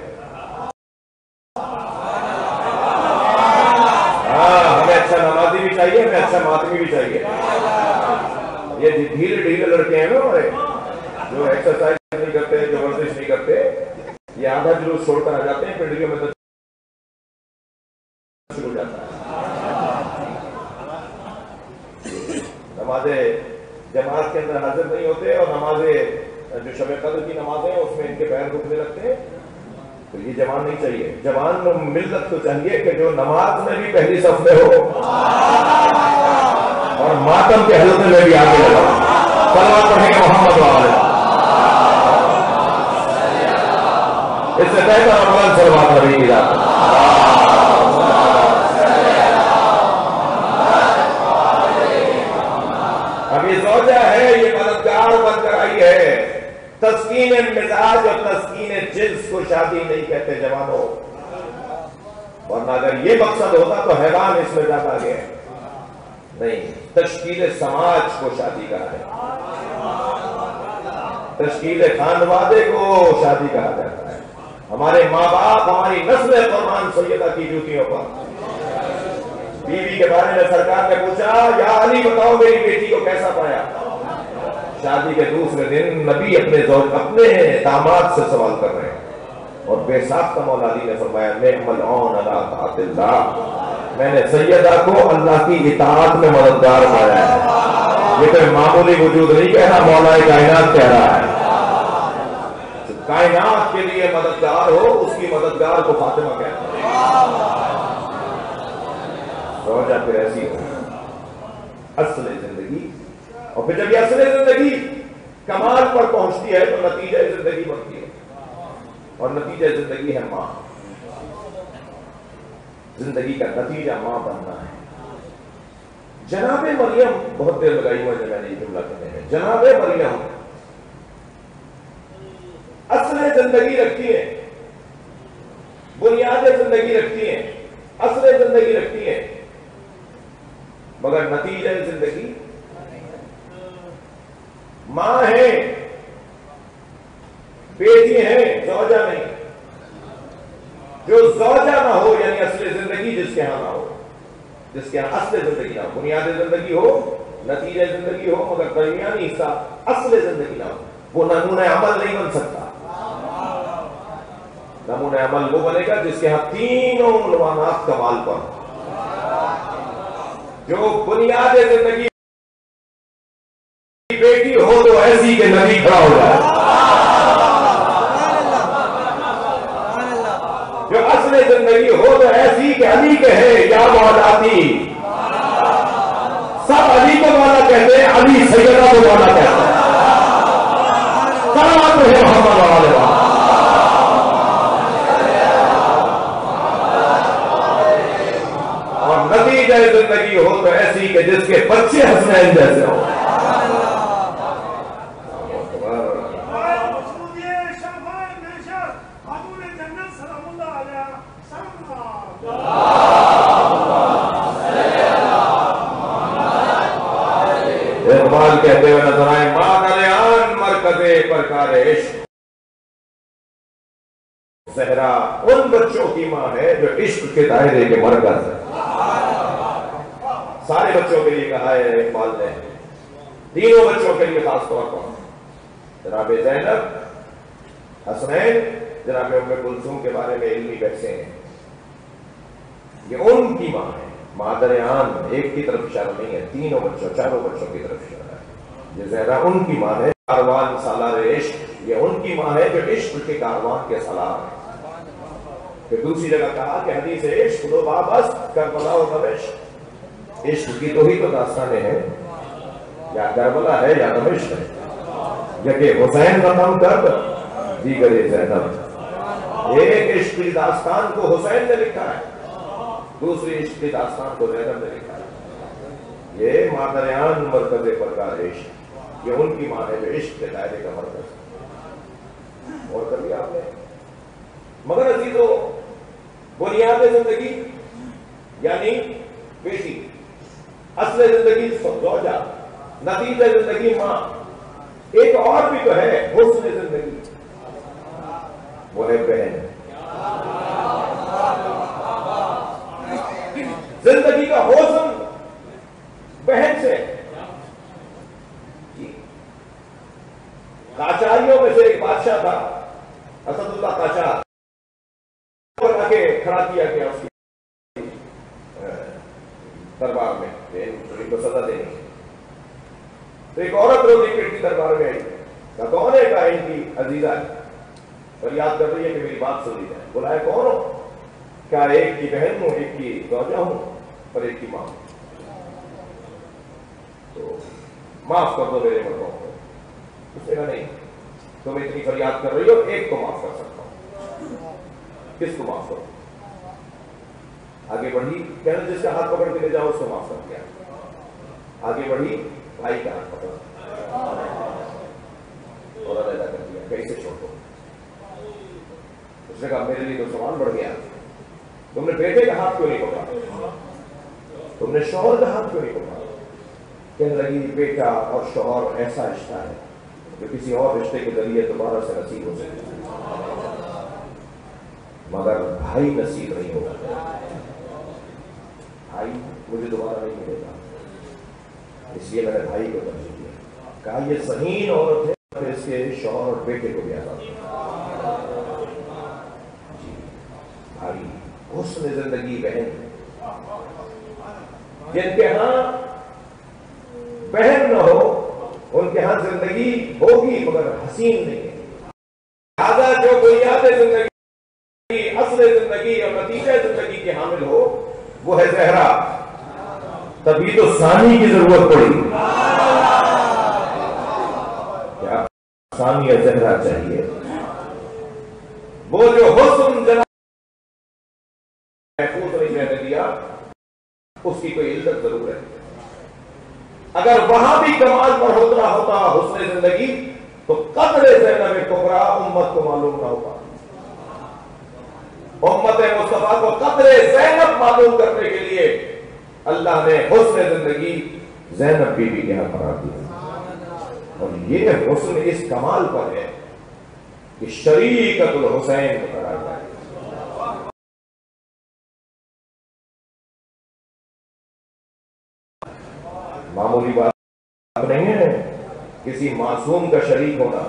ہمیں اچھا نمازی بھی چاہیے، ہمیں اچھا ماتمی بھی چاہیے۔ یہ ڈھیلے ڈھیلے لڑکے ہیں نا ہمارے، جو ایکسرسائز نہیں کرتے، جو ورزش نہیں کرتے، یہ آدھا جلوس چھوڑ کر آ جاتے ہیں پنڈلیوں میں، شروع ہو جاتا ہے۔ نماز جماعت کے اندر حاضر نہیں ہوتے، اور نماز جو شب قدر کی نمازیں ہیں اس میں ان کے پیر دکھنے لگتے ہیں، تو یہ جوان نہیں چاہیے۔ جوان ملت کو چاہیے کہ جو نماز میں بھی پہلی صف میں ہو اور ماتم کے حلقے میں بھی آگے لگا، صلوات پڑھیں گے محمد والے، اس سے بہتر عمل صلوات پڑھیں گے۔ اب یہ زوجہ ہے، یہ مددگار بن کر آئی ہے۔ تسکین مزاج اور تسکین جنس کو شادی نہیں کہتے جوانوں، ورنہ اگر یہ مقصد ہوتا تو حیران اس میں زیادہ آگے ہے۔ نہیں، تشکیل سماج کو شادی کہا ہے، تشکیل خانوادے کو شادی کہا جاتا ہے۔ ہمارے ماں باپ، ہماری نسل قربان سیدہ کی جوتیوں پر۔ بیوی کے بارے میں سرکار نے پوچھا، یا علی بتاؤ میری بیٹی کو کیسا پایا؟ شادی کے دوسرے دن نبی اپنے داماد سے سوال کر رہے ہیں، اور بے ساختہ مولا علی نے فرمایا، نعم العون علی طاعت اللہ، میں نے سیدہ کو اللہ کی اطاعت میں مددگار پایا ہے۔ یہ کوئی معمولی وجود نہیں کہہ رہا، مولا کائنات کہہ رہا ہے۔ کائنات کے لیے مددگار ہو، اس کی مددگار کو فاطمہ کہتے ہیں۔ زوجہ پھر ایسی ہو اصل زندگی، اور پھر جب یہ اصل زندگی کمال پر پہنچتی ہے تو نتیجہ زندگی بنتی ہے، اور نتیجہ زندگی ہے ماں۔ زندگی کا نتیجہ ماں بننا ہے۔ جناب مریم، بہت دیر لگائی ہوئی میں نے یہ جملہ کہنے میں، جناب مریم اصل زندگی رکھتی ہے، بنیاد زندگی رکھتی ہیں، اصل زندگی رکھتی ہیں، مگر نتیجہ زندگی ماں ہے، بیٹی ہے، زوجہ نہیں۔ جو زوجہ نہ ہو، یعنی اصل زندگی جس کے ہاں نہ ہو، جس کے ہاں اصل زندگی نہ ہو، بنیاد زندگی ہو، نتیجہ زندگی ہو، مگر درمیانی حصہ اصل زندگی نہ ہو، وہ نمونہ عمل نہیں بن سکتا۔ نمونہ عمل وہ بنے گا جس کے ہاں تینوں عنوانات کمال پر، جو بنیاد زندگی بیٹی ہو تو ایسی کہ نبی کھڑا ہو جائے، جو اصل زندگی ہو تو ایسی کہ علی کہے یا مولاتی، سب علی کو مولا کہتے ہیں، علی سیدہ کو مولا کہتے ہیں۔ صلوات ہے محمد والے وسلم۔ اور نتیجہ زندگی ہو تو ایسی کہ جس کے بچے حسنین جیسے ہو۔ اقبال کہتے ہوئے نظر آئے، مادریان مرکز پرکار عشق، زہرا ان بچوں کی ماں ہے جو عشق کے دائرے کے مرکز ہے۔ سارے بچوں کے لیے کہا ہے اقبال نے، تینوں بچوں کے لیے خاص طور پر، جناب زینب، حسنین، جناب ام کلثوم کے بارے میں علمی بحثیں ہیں، یہ ان کی ماں ہے۔ مادریان ایک کی طرف اشارہ نہیں ہے، تینوں بچوں، چاروں بچوں کی طرف اشارہ ہے۔ یہ زہرا ان کی ماں ہے، کاروان سالار عشق، یہ ان کی ماں ہے جو عشق کے کاروان کے سالار ہے۔ پھر دوسری جگہ کہا کہ حدیث عشق دو بابس کربلا و دمشق، عشق کی تو ہی تو داستانیں ہیں، یا کربلا ہے یا دمشق ہے، یکے حسین رقم کر دیگر زینب۔ ایک عشق کی داستان کو حسین نے لکھا ہے، دوسری عشق کی داستان کو زینب نے لکھا ہے۔ یہ مادریان مرکز پرکار عشق، یہ ان کی ماں ہے جو عشق کے دائرے کا مرکز ہے۔ اور کبھی آپ نے، مگر عزیزو بنیاد زندگی یعنی بیٹی، اصل زندگی زوجہ، نتیجہ زندگی ماں. ایک اور بھی تو ہے حسن زندگی، وہ ہے بہن. زندگی کا حسن بہن سے. قاچاریوں میں سے ایک بادشاہ تھا، اسد اللہ قاچار. آ کے کھڑا کیا گیا اس کی دربار میں ان کو سزا دینی. تو ایک عورت روزی پیٹ کی دربار میں آئی. کون ہے؟ کہا ان کی عزیزہ ہے، اور یاد کر رہی ہے کہ میری بات سنی جائے. بلایا کون ہو؟ کیا ایک کی بہن ہوں، ایک کی زوجہ ہوں اور ایک کی ماں ہوں. تو معاف کر دو میرے مردوں کو. اس نے کہا نہیں، تم اتنی فریاد کر رہی ہو، ایک کو معاف کر سکتا ہوں. کس کو معاف کرو؟ آگے بڑھی، کہنا جس کا ہاتھ پکڑ کے لے جاؤ اس کو معاف کر دیا. آگے بڑھی، بھائی کا ہاتھ پکڑا اور علیحدہ کر دیا، کہیں سے چھوڑ دو. اس نے کہا میرے لیے تو سوال بڑھ گیا، تم نے بیٹے کا ہاتھ کیوں نہیں پکڑا؟ تم نے شوہر کا ہاتھ کیوں نہیں پکڑا؟ کہنے لگی بیٹا اور شوہر ایسا رشتہ ہے جو کسی اور رشتے کے ذریعے دوبارہ سے نصیب ہو سکتا ہے، مگر بھائی نصیب نہیں ہوگا. بھائی مجھے دوبارہ نہیں ملے گا، اس لیے میں نے بھائی کو ترجیح دیا. کہا یہ صحیح عورت ہے، پھر اس کے شوہر اور بیٹے کو بھی آزاد کیا. جی بھائی، حسن زندگی بہن. جن کے ہاں بہن نہ ہو ان کے ہاں زندگی ہوگی مگر حسین نہیں ہے. لہذا جو بنیاد زندگی، اصل زندگی اور نتیجہ زندگی کے حامل ہو وہ ہے زہرا. تبھی تو ثانی کی ضرورت پڑی. کیا ثانی یا زہرا چاہیے؟ وہ جو حسن جناب محفوظ نہیں رہنے دیا، اس کی کوئی عزت ضرور ہے. اگر وہاں بھی کمال پر ہوتا حسن زندگی تو قدر زینب کبریٰ امت کو معلوم نہ ہوگا. امت مصطفیٰ کو قدر زینب معلوم کرنے کے لیے اللہ نے حسن زندگی زینب بیوی کے یہاں قرار دیا. اور یہ حسن اس کمال پر ہے کہ شریکت الحسین قرار دیا. معمولی بات نہیں ہے کسی معصوم کا شریک ہونا.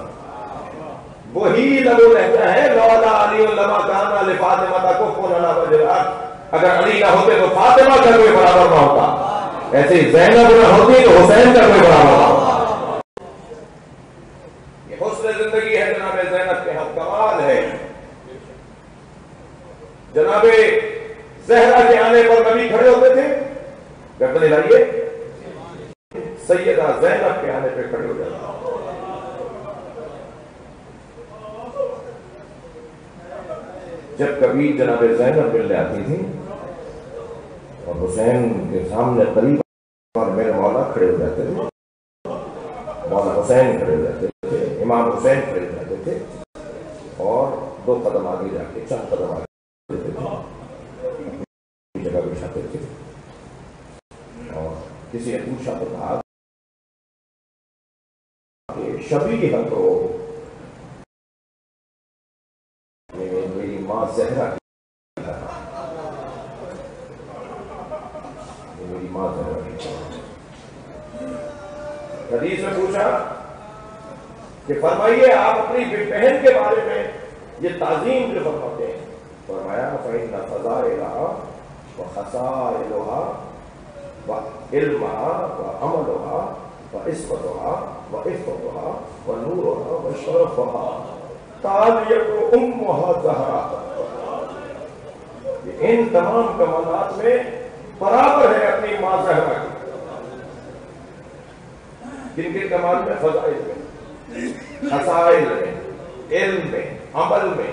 وہی لگو رہتا ہے لولا علی لما کان لفاطمہ کفن علی وجہ الارض. اگر علی نہ ہوتے تو فاطمہ کا کوئی برابر نہ ہوتا، ایسے زینب نہ ہوتی تو حسین کا کوئی برابر نہ ہوتا. یہ حسن زندگی ہے جناب زینب کے ہم کمال ہے. جناب زہرا کے آنے پر نبی کھڑے ہوتے تھے، گردن ہلائیے، سیدہ زینب کے آنے پہ کھڑے ہو جاتے. جب کبھی جناب زینب ملنے آتی تھی اور حسین کے سامنے قریب اور میرے مولا کھڑے ہو جاتے تھے، مولا حسین کھڑے ہو جاتے تھے، امام حسین کھڑے ہو جاتے تھے اور 2 قدم آگے جا کے 4 قدم آگے دیتے تھے، جگہ بچھاتے تھے. اور کسی نے پوچھا تو کہا کہ شبیہ تو میری ماں زہرا کی، میری ماں زہرا کی. حدیث میں پوچھا کہ فرمائیے آپ اپنی بہن کے بارے میں یہ تعظیم جو فرماتے ہیں. فرمایا فإن فضائلها وخصائلها وعلمها وعملها وعصمتها وعفتها ونورها وشرفها تالیہ امها زہرا. ان تمام کمالات میں برابر ہے اپنی ماں زہرا کی. جن کے کمال میں فضائل میں، خصائل میں، علم میں، عمل میں،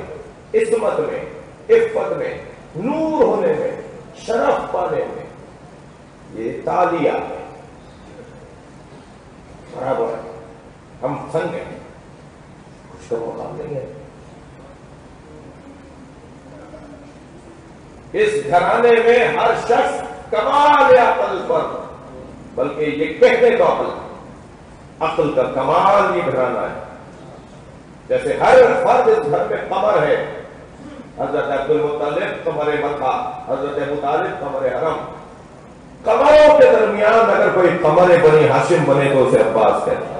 عصمت میں، عفت میں، نور ہونے میں، شرف پانے میں، یہ تالیہ ہے، برابر ہے. ہم سنگ ہیں، کچھ کا مقام نہیں ہے. اس گھرانے میں ہر شخص کمال عقل پر، بلکہ یہ کہتے تو عقل کا کمال یہ گھرانہ ہے. جیسے ہر فرد اس گھر میں قمر ہے. حضرت عبد المطلب قمر مکہ، حضرت ابو طالب قمر حرم. قمروں کے درمیان اگر کوئی قمر بنی ہاشم بنے تو اسے عباس کہتے ہیں،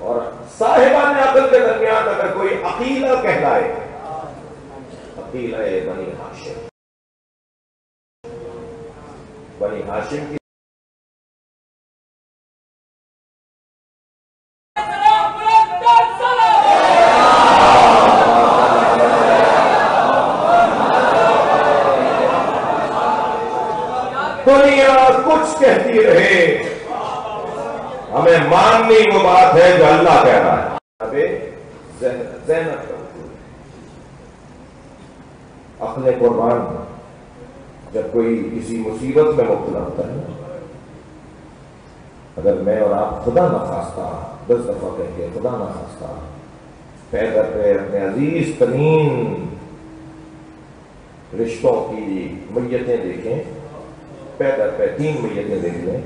اور صاحبان عقل کے درمیان اگر کوئی عقیلہ کہلائے، عقیلہ بنی ہاشم. بنی ہاشم کی دنیا کچھ کہتی رہے، ہمیں ماننی وہ بات ہے جو اللہ کہہ رہا ہے. ابے زینب اپنے قربان جب کوئی کسی مصیبت میں مبتلا ہوتا ہے، اگر میں اور آپ خدا نہ خواستہ 10 دفعہ کہیں گے خدا نہ خواستہ پہ در پہ اپنے عزیز ترین رشتوں کی میتیں دیکھیں، پہ در پہ 3 میتیں دیکھ لیں،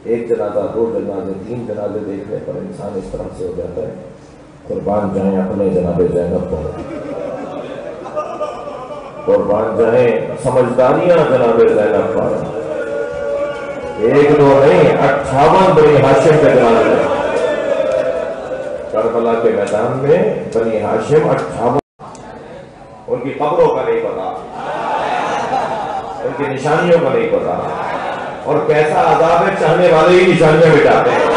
ایک جنازہ 2 جنازے 3 جنازے دیکھنے پر انسان اس طرح سے ہو جاتا ہے. قربان جائیں اپنے جناب زینب پر، قربان جائیں سمجھداریاں جناب زینب پر. 1 2 نہیں 58 بنی ہاشم کے جنازے کربلا کے میدان میں. بنی ہاشم 58، ان کی قبروں کا نہیں پتا، ان کی نشانیوں کا نہیں پتا، اور کیسا عذاب ہے چاہنے والے ہی نشانیاں مٹاتے ہیں.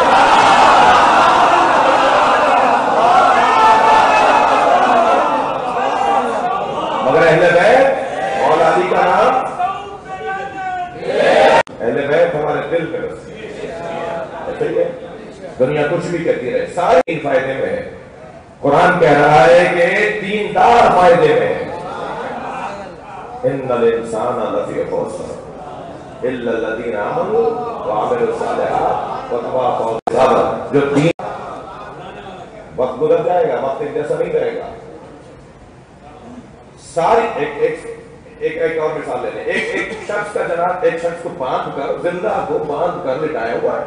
مگر اہل بیت مولا علی کا نام، اہل بیت ہمارے دل میں بستی ہے. دنیا کچھ بھی کہتی رہے، سارے 3 فائدے میں ہے. قرآن کہہ رہا ہے کہ 3 دار فائدے میں ہے. ان الانسان لفی خسر الا الذین آمنوا وعملوا الصالحات وتواصوا بالصبر. جو 3 وقت گزر جائے گا، وقت ایک جیسا نہیں رہے گا. ساری ایک اور مثال لے لیں. ایک شخص کا جناب ایک شخص کو باندھ کر، زندہ کو باندھ کر لٹایا ہوا ہے،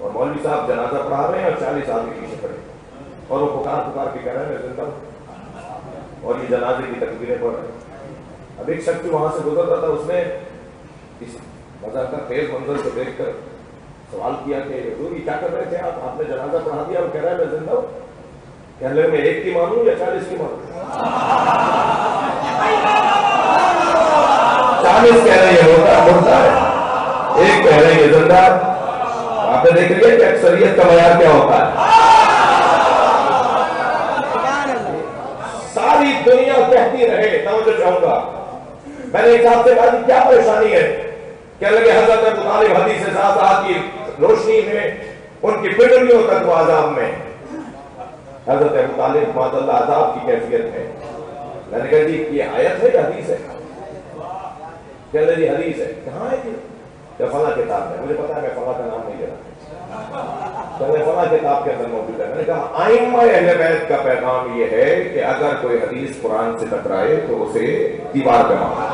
اور مولوی صاحب جنازہ پڑھا رہے ہیں اور 40 آدمی پیچھے کھڑے، اور وہ پکار کے کہہ رہے ہیں میں زندہ ہوں، اور یہ جنازے کی تکبیریں پڑھ رہے ہیں. اب ایک شخص وہاں سے گزر رہا تھا، اس نے اس مزہ کا تیز منظر کو دیکھ کر سوال کیا کہ حضور یہ کیا کر رہے تھے آپ نے جنازہ پڑھا دیا اور کہہ رہا ہے میں زندہ ہوں. کہنے لگے میں 1 کی مانوں یا 40 کی مانوں؟ 40 کہہ رہے ہیں مردہ ہے، 1 کہہ رہے ہیں زندہ. آپ نے دیکھ لیا کہ اکثریت کا معیار کیا ہوتا ہے. ساری دنیا کہتی رہے. توجہ چاہوں گا، میں نے ایک صاحب سے کہا کیا پریشانی ہے؟ کہنے لگے حضرت ابو طالب حدیث ساتھ کی روشنی میں ان کی پنڈلیوں تک وہ عذاب میں. حضرت ابو طالب معاذ اللہ عذاب کی کیفیت میں. میں نے کہا جی یہ آیت ہے یا حدیث ہے؟ کہنے لگے جی حدیث ہے. کہاں ہے جی؟ کہ فلاں کتاب ہے. مجھے پتا ہے میں فلاں کا نام نہیں لے رہا. کہنے فلاں کتاب کے اندر موجود ہے. میں نے کہا ائمہ اہل بیت کا پیغام یہ ہے کہ اگر کوئی حدیث قرآن سے ٹکرائے تو اسے دیوار پہ مارو.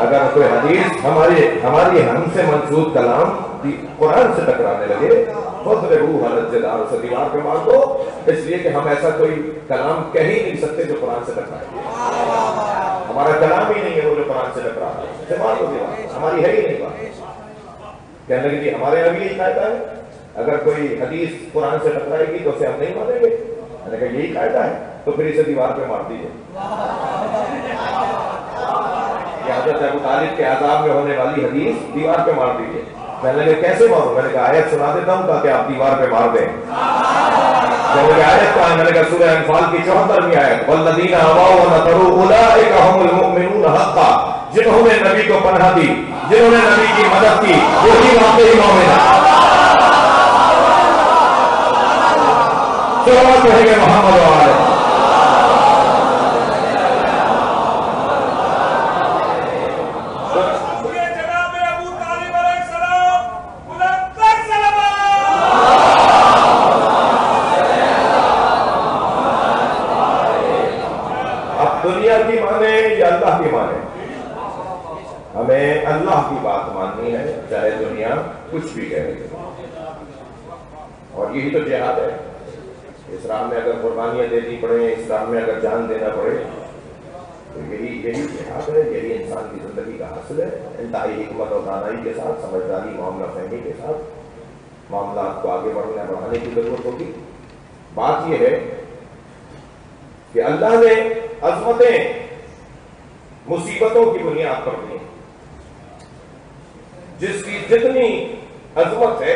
اگر کوئی حدیث ہماری ہم سے منسوب کلام قرآن سے ٹکرانے لگے فضربوہ علی الجدار، اسے دیوار پہ مار دو، اس لیے کہ ہم ایسا کوئی کلام کہہ ہی نہیں سکتے جو قرآن سے ٹکرائے. ہمارا کلام ہی نہیں ہے وہ جو قرآن سے ٹکرا ہے، اسے مار دو دیوار، ہماری ہے ہی نہیں بات. کہنے لگے جی ہمارے یہاں بھی یہی قاعدہ ہے، اگر کوئی حدیث قرآن سے ٹکرائے گی تو اسے ہم نہیں مانیں گے. میں نے کہا یہی قاعدہ ہے تو پھر اسے دیوار پہ مار دیجیے. حضرت ابو طالب کے عذاب میں ہونے والی حدیث دیوار پہ مار دیجیے. میں نے کہا کیسے ماروں؟ میں نے کہا آیت سنا دیتا ہوں تاکہ آپ دیوار پہ مار دیں. جب مجھے آیت کہا میں نے کہا سورہ انفال کی 74ویں آیت والذین آووا ونصروا اولئک هم المؤمنون حقا، جنہوں نے نبی کو پناہ دی، جنہوں نے نبی کی مدد کی، وہی واقعی مومن ہیں. چلو کہیں گے محمد وآلہ. اللہ کی بات ماننی ہے چاہے دنیا کچھ بھی کہہ رہی ہو. اور یہی تو جہاد ہے. اس راہ میں اگر قربانیاں دینی پڑے، اس راہ میں اگر جان دینا پڑے تو یہی جہاد ہے. یہی انسان کی زندگی کا حاصل ہے. انتہائی حکمت اور دانائی کے ساتھ، سمجھداری، معاملہ فہمی کے ساتھ معاملات کو آگے بڑھانے کی ضرورت ہوگی. بات یہ ہے کہ اللہ نے عظمتیں مصیبتوں کی بنیاد پر دی. جس کی جتنی عظمت ہے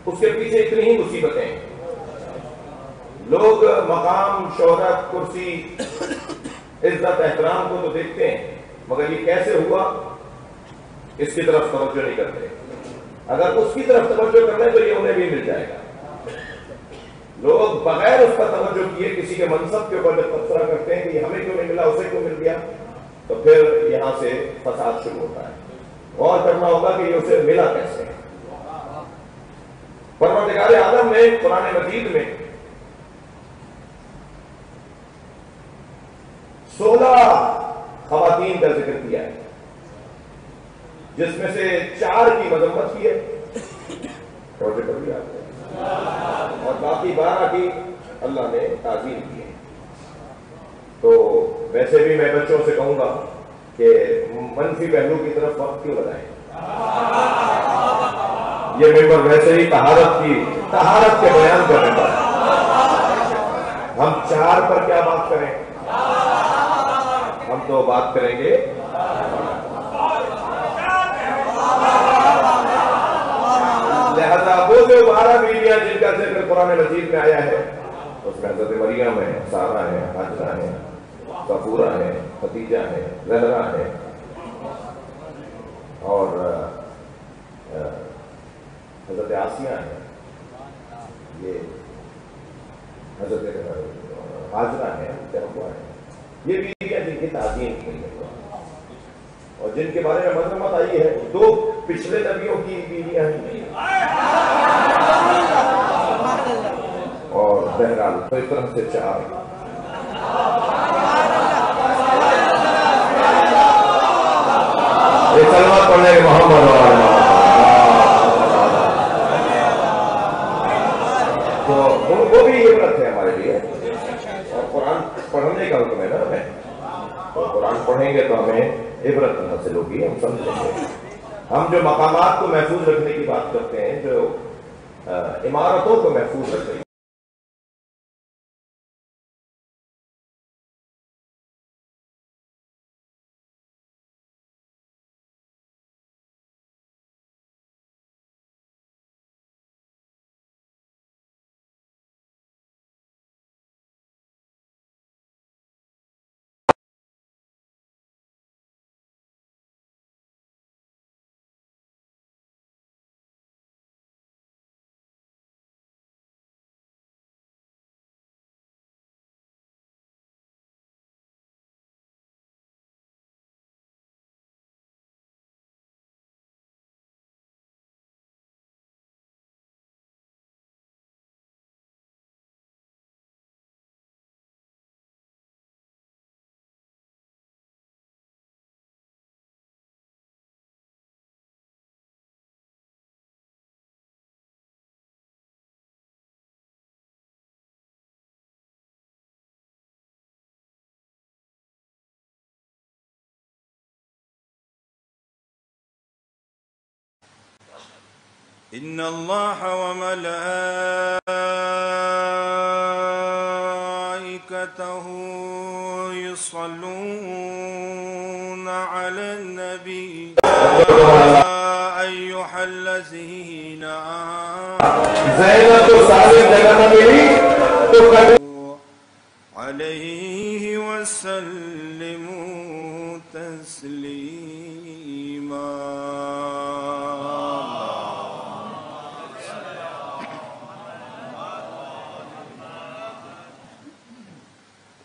اس کے پیچھے اتنی ہی مصیبتیں ہیں. لوگ مقام، شہرت، کرسی، عزت، احترام کو تو دیکھتے ہیں، مگر یہ کیسے ہوا اس کی طرف توجہ نہیں کرتے. اگر اس کی طرف توجہ کر لیں تو یہ انہیں بھی مل جائے گا. لوگ بغیر اس پر توجہ کیے کسی کے منصب کے اوپر جب تبصرہ کرتے ہیں کہ یہ ہمیں کیوں نہیں ملا، اسے کیوں مل گیا، تو پھر یہاں سے فساد شروع ہوتا ہے. غور کرنا ہوگا کہ یہ اسے ملا کیسے. پروردگار عالم نے قرآن مجید میں 16 خواتین کا ذکر کیا ہے، جس میں سے 4 کی مذمت کی ہے اور باقی 12 کی اللہ نے تعظیم کی ہے. تو ویسے بھی میں بچوں سے کہوں گا کہ منفی پہلو کی طرف وقت کیوں لگائیں. یہ ممبر ویسے ہی طہارت کے بیان کرنے پر ہے. ہم 4 پر کیا بات کریں، ہم تو بات کریں گے لہذا وہ جو 12 بیویاں جن کا ذکر قرآن مجید میں آیا ہے اس میں حضرت مریم ہے، سارہ ہے، حاجرہ ہے، صفورہ ہے، ختیجہ ہے، زہرا ہے، اور حضرت آسیہ ہے، یہ حضرت حاجرہ ہے، تہوہ ہے. یہ بیویاں جن کی تعظیم کی گئی ہے اور جن کے بارے میں مذمت آئی ہے 2 پچھلے نبیوں کی بیویاں ہیں اور بہرحال تو اس طرح سے 4. یہ کلمہ پڑھنے کے محمد تو وہ بھی عبرت ہے ہمارے لیے. اور قرآن پڑھنے کا حکم ہے نا ہمیں، تو قرآن پڑھیں گے تو ہمیں عبرت حاصل ہوگی، ہم سمجھیں گے. ہم جو مقامات کو محفوظ رکھنے کی بات کرتے ہیں، جو عمارتوں کو محفوظ رکھنے کی إن الله وملائكته يصلون على النبي يا أيها الذين آمنوا عليه وسلموا تسليما.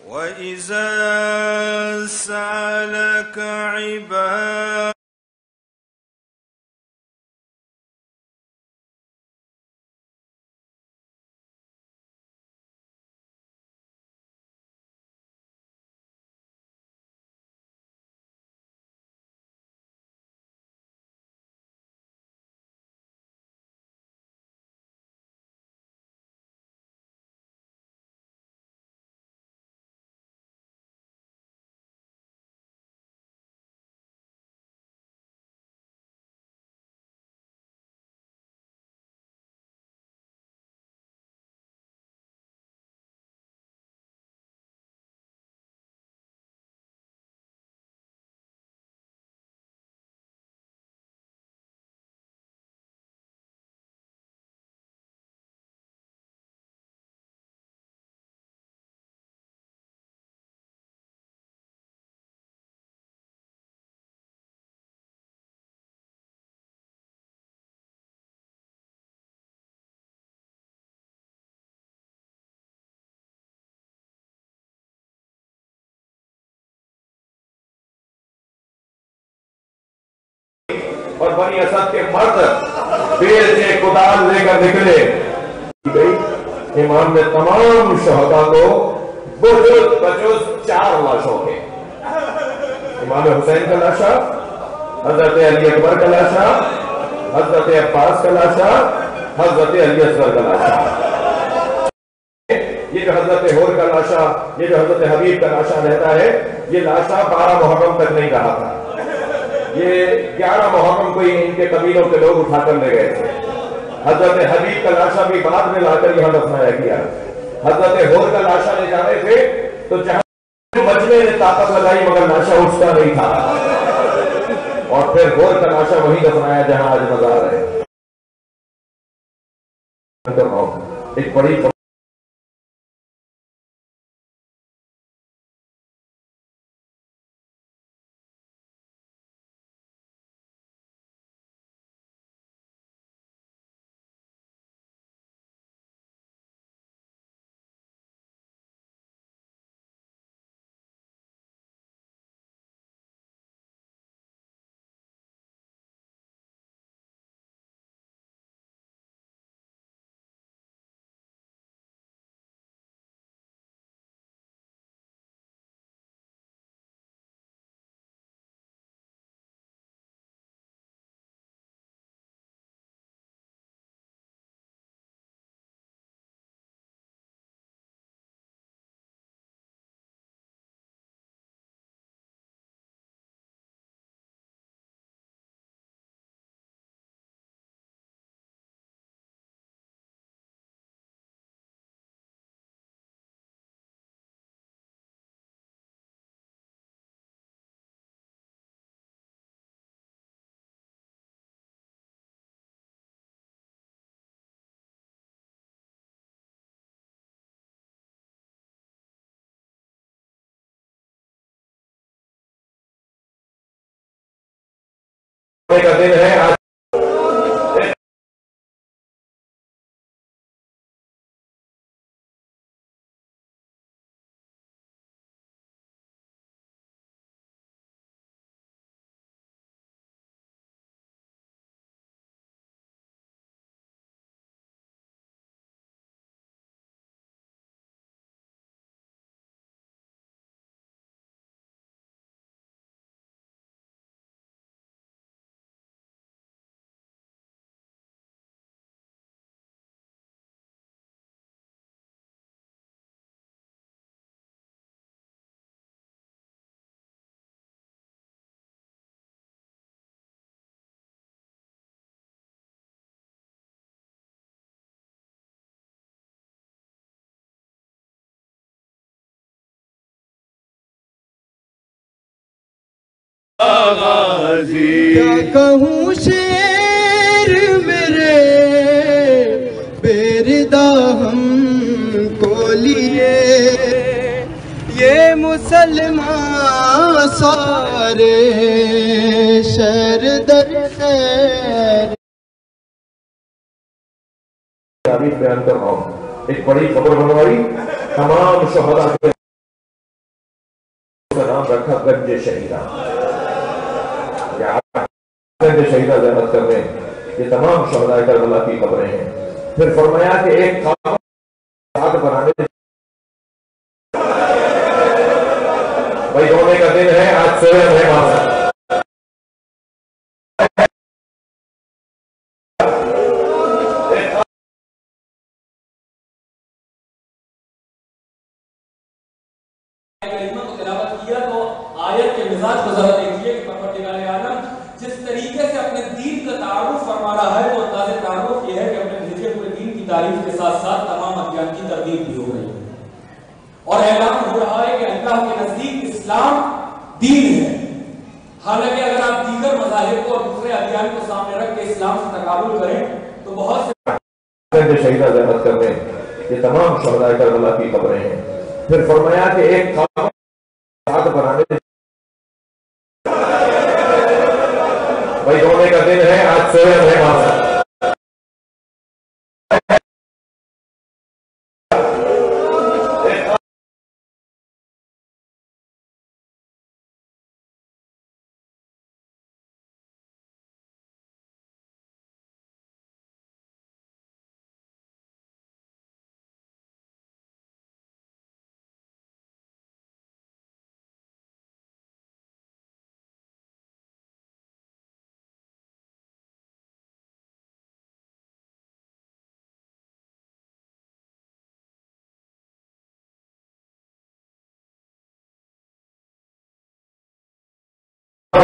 وإذا سألك عبادي اور بنی اسد کے مرد بیل سے کدال لے کر نکلے گئی. امام نے تمام شہداء کو بجز 4 لاشوں کے، امام حسین کا لاشا، حضرت علی اکبر کا لاشا، حضرت عباس کا لاشا، حضرت علی اصغر کا لاشا. یہ جو حضرت ہور کا لاشا، یہ جو حضرت حبیب کا لاشا رہتا ہے، یہ لاشا 12 محرم تک نہیں رہا تھا. یہ 11 محرم کو ان کے قبیلوں کے لوگ اٹھا کر لے گئے تھے. حضرت حبیب کا لاشا بھی بعد میں لا کر یہاں دفنایا گیا. حضرت ہور کا لاشا لے جانے تھے تو جہاں بچنے نے طاقت لگائی مگر لاشا اٹھتا نہیں تھا، اور پھر ہور کا لاشا وہی دفنایا جہاں آج مزار ہے. ایک بڑی کا دن ہے آج. کیا کہوں شعر میرے بیردہ ہم کو لیے، یہ مسلمان سارے شہر در خیر. تاریخ بیان کر رہا ہوں. ایک بڑی خبر بنوائی، تمام شہداء کے نام رکھا گنج شہیدہ. گنج شہیدہ زیارت کرنے، یہ تمام شہداء کربلا کی قبریں ہیں. پھر فرمایا کہ ایک خاک بنانے بھائی رونے کا دن ہے آج، سوئے ہے وہاں سے. کلمہ کو تلاوت کیا تو آیت کے مزاج کو ذرا دیکھیے کہ پروردگار عالم جس طریقے سے اپنے دین کا تعارف فرما رہا ہے، وہ انداز تعارف یہ ہے کہ اپنے بھیجے ہوئے دین کی تعریف کے ساتھ ساتھ تمام ادیان کی تردید بھی ہو رہی ہے، اور اعلان ہو رہا ہے کہ اللہ کے نزدیک اسلام دین ہے. حالانکہ اگر آپ دیگر مذاہب کو اور دوسرے ادیان کو سامنے رکھ کے اسلام سے تقابل کریں تو بہت سے شہیدہ زیارت کرنے، یہ تمام شہداء کربلا کی قبریں ہیں. پھر فرمایا کہ ایک خاک بنانے بھائی رونے کا دن ہے آج، سوئے ہے وہاں سے.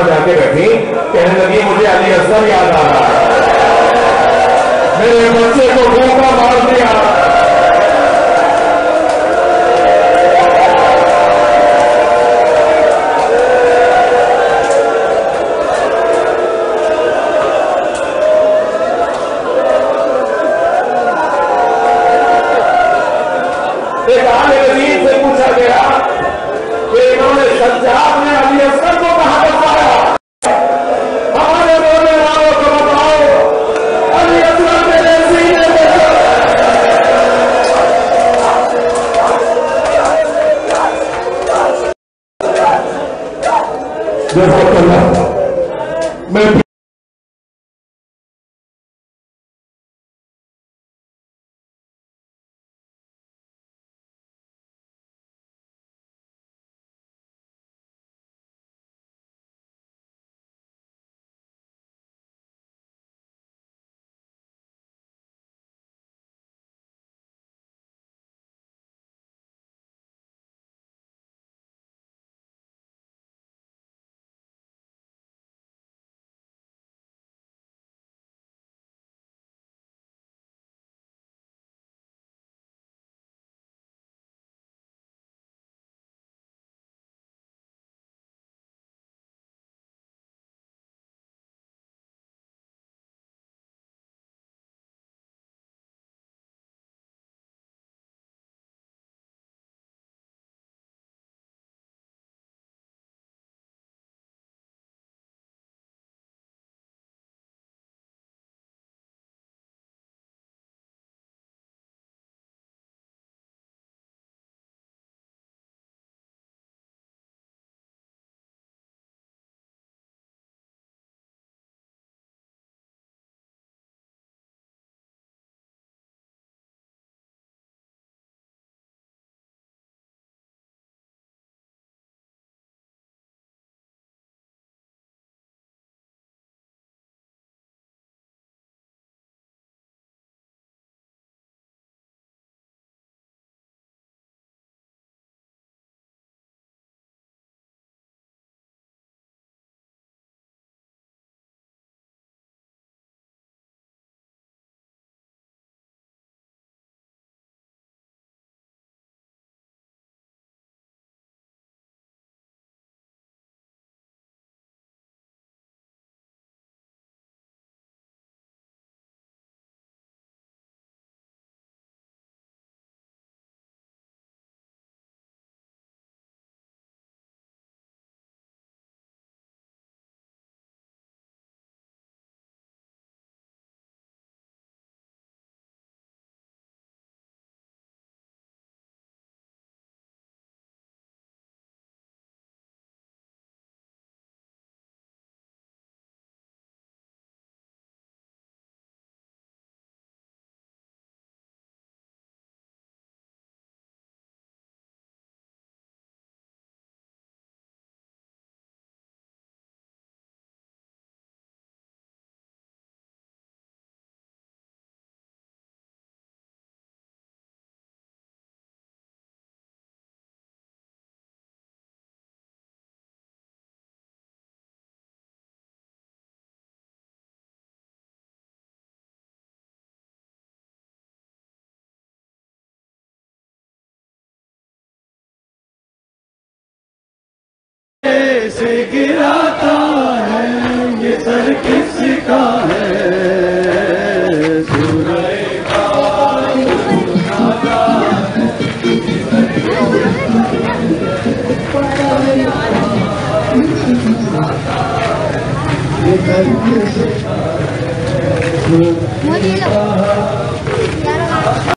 جا کے بیٹھی کہنے لگی مجھے علی اصغر یاد آ رہا ہے، میرے بچے کو بھوکا مار دیا۔ ایک عالم دین سے پوچھا گیا کہ انہوں نے سجاد نے علی اصغر کو کہاں بتایا؟ ہمارے بولنے والوں کو بتاؤ علی اصغر میرے سینے میں میں سے گراتا ہے یہ سر کس کا ہے؟ سورہ مجھے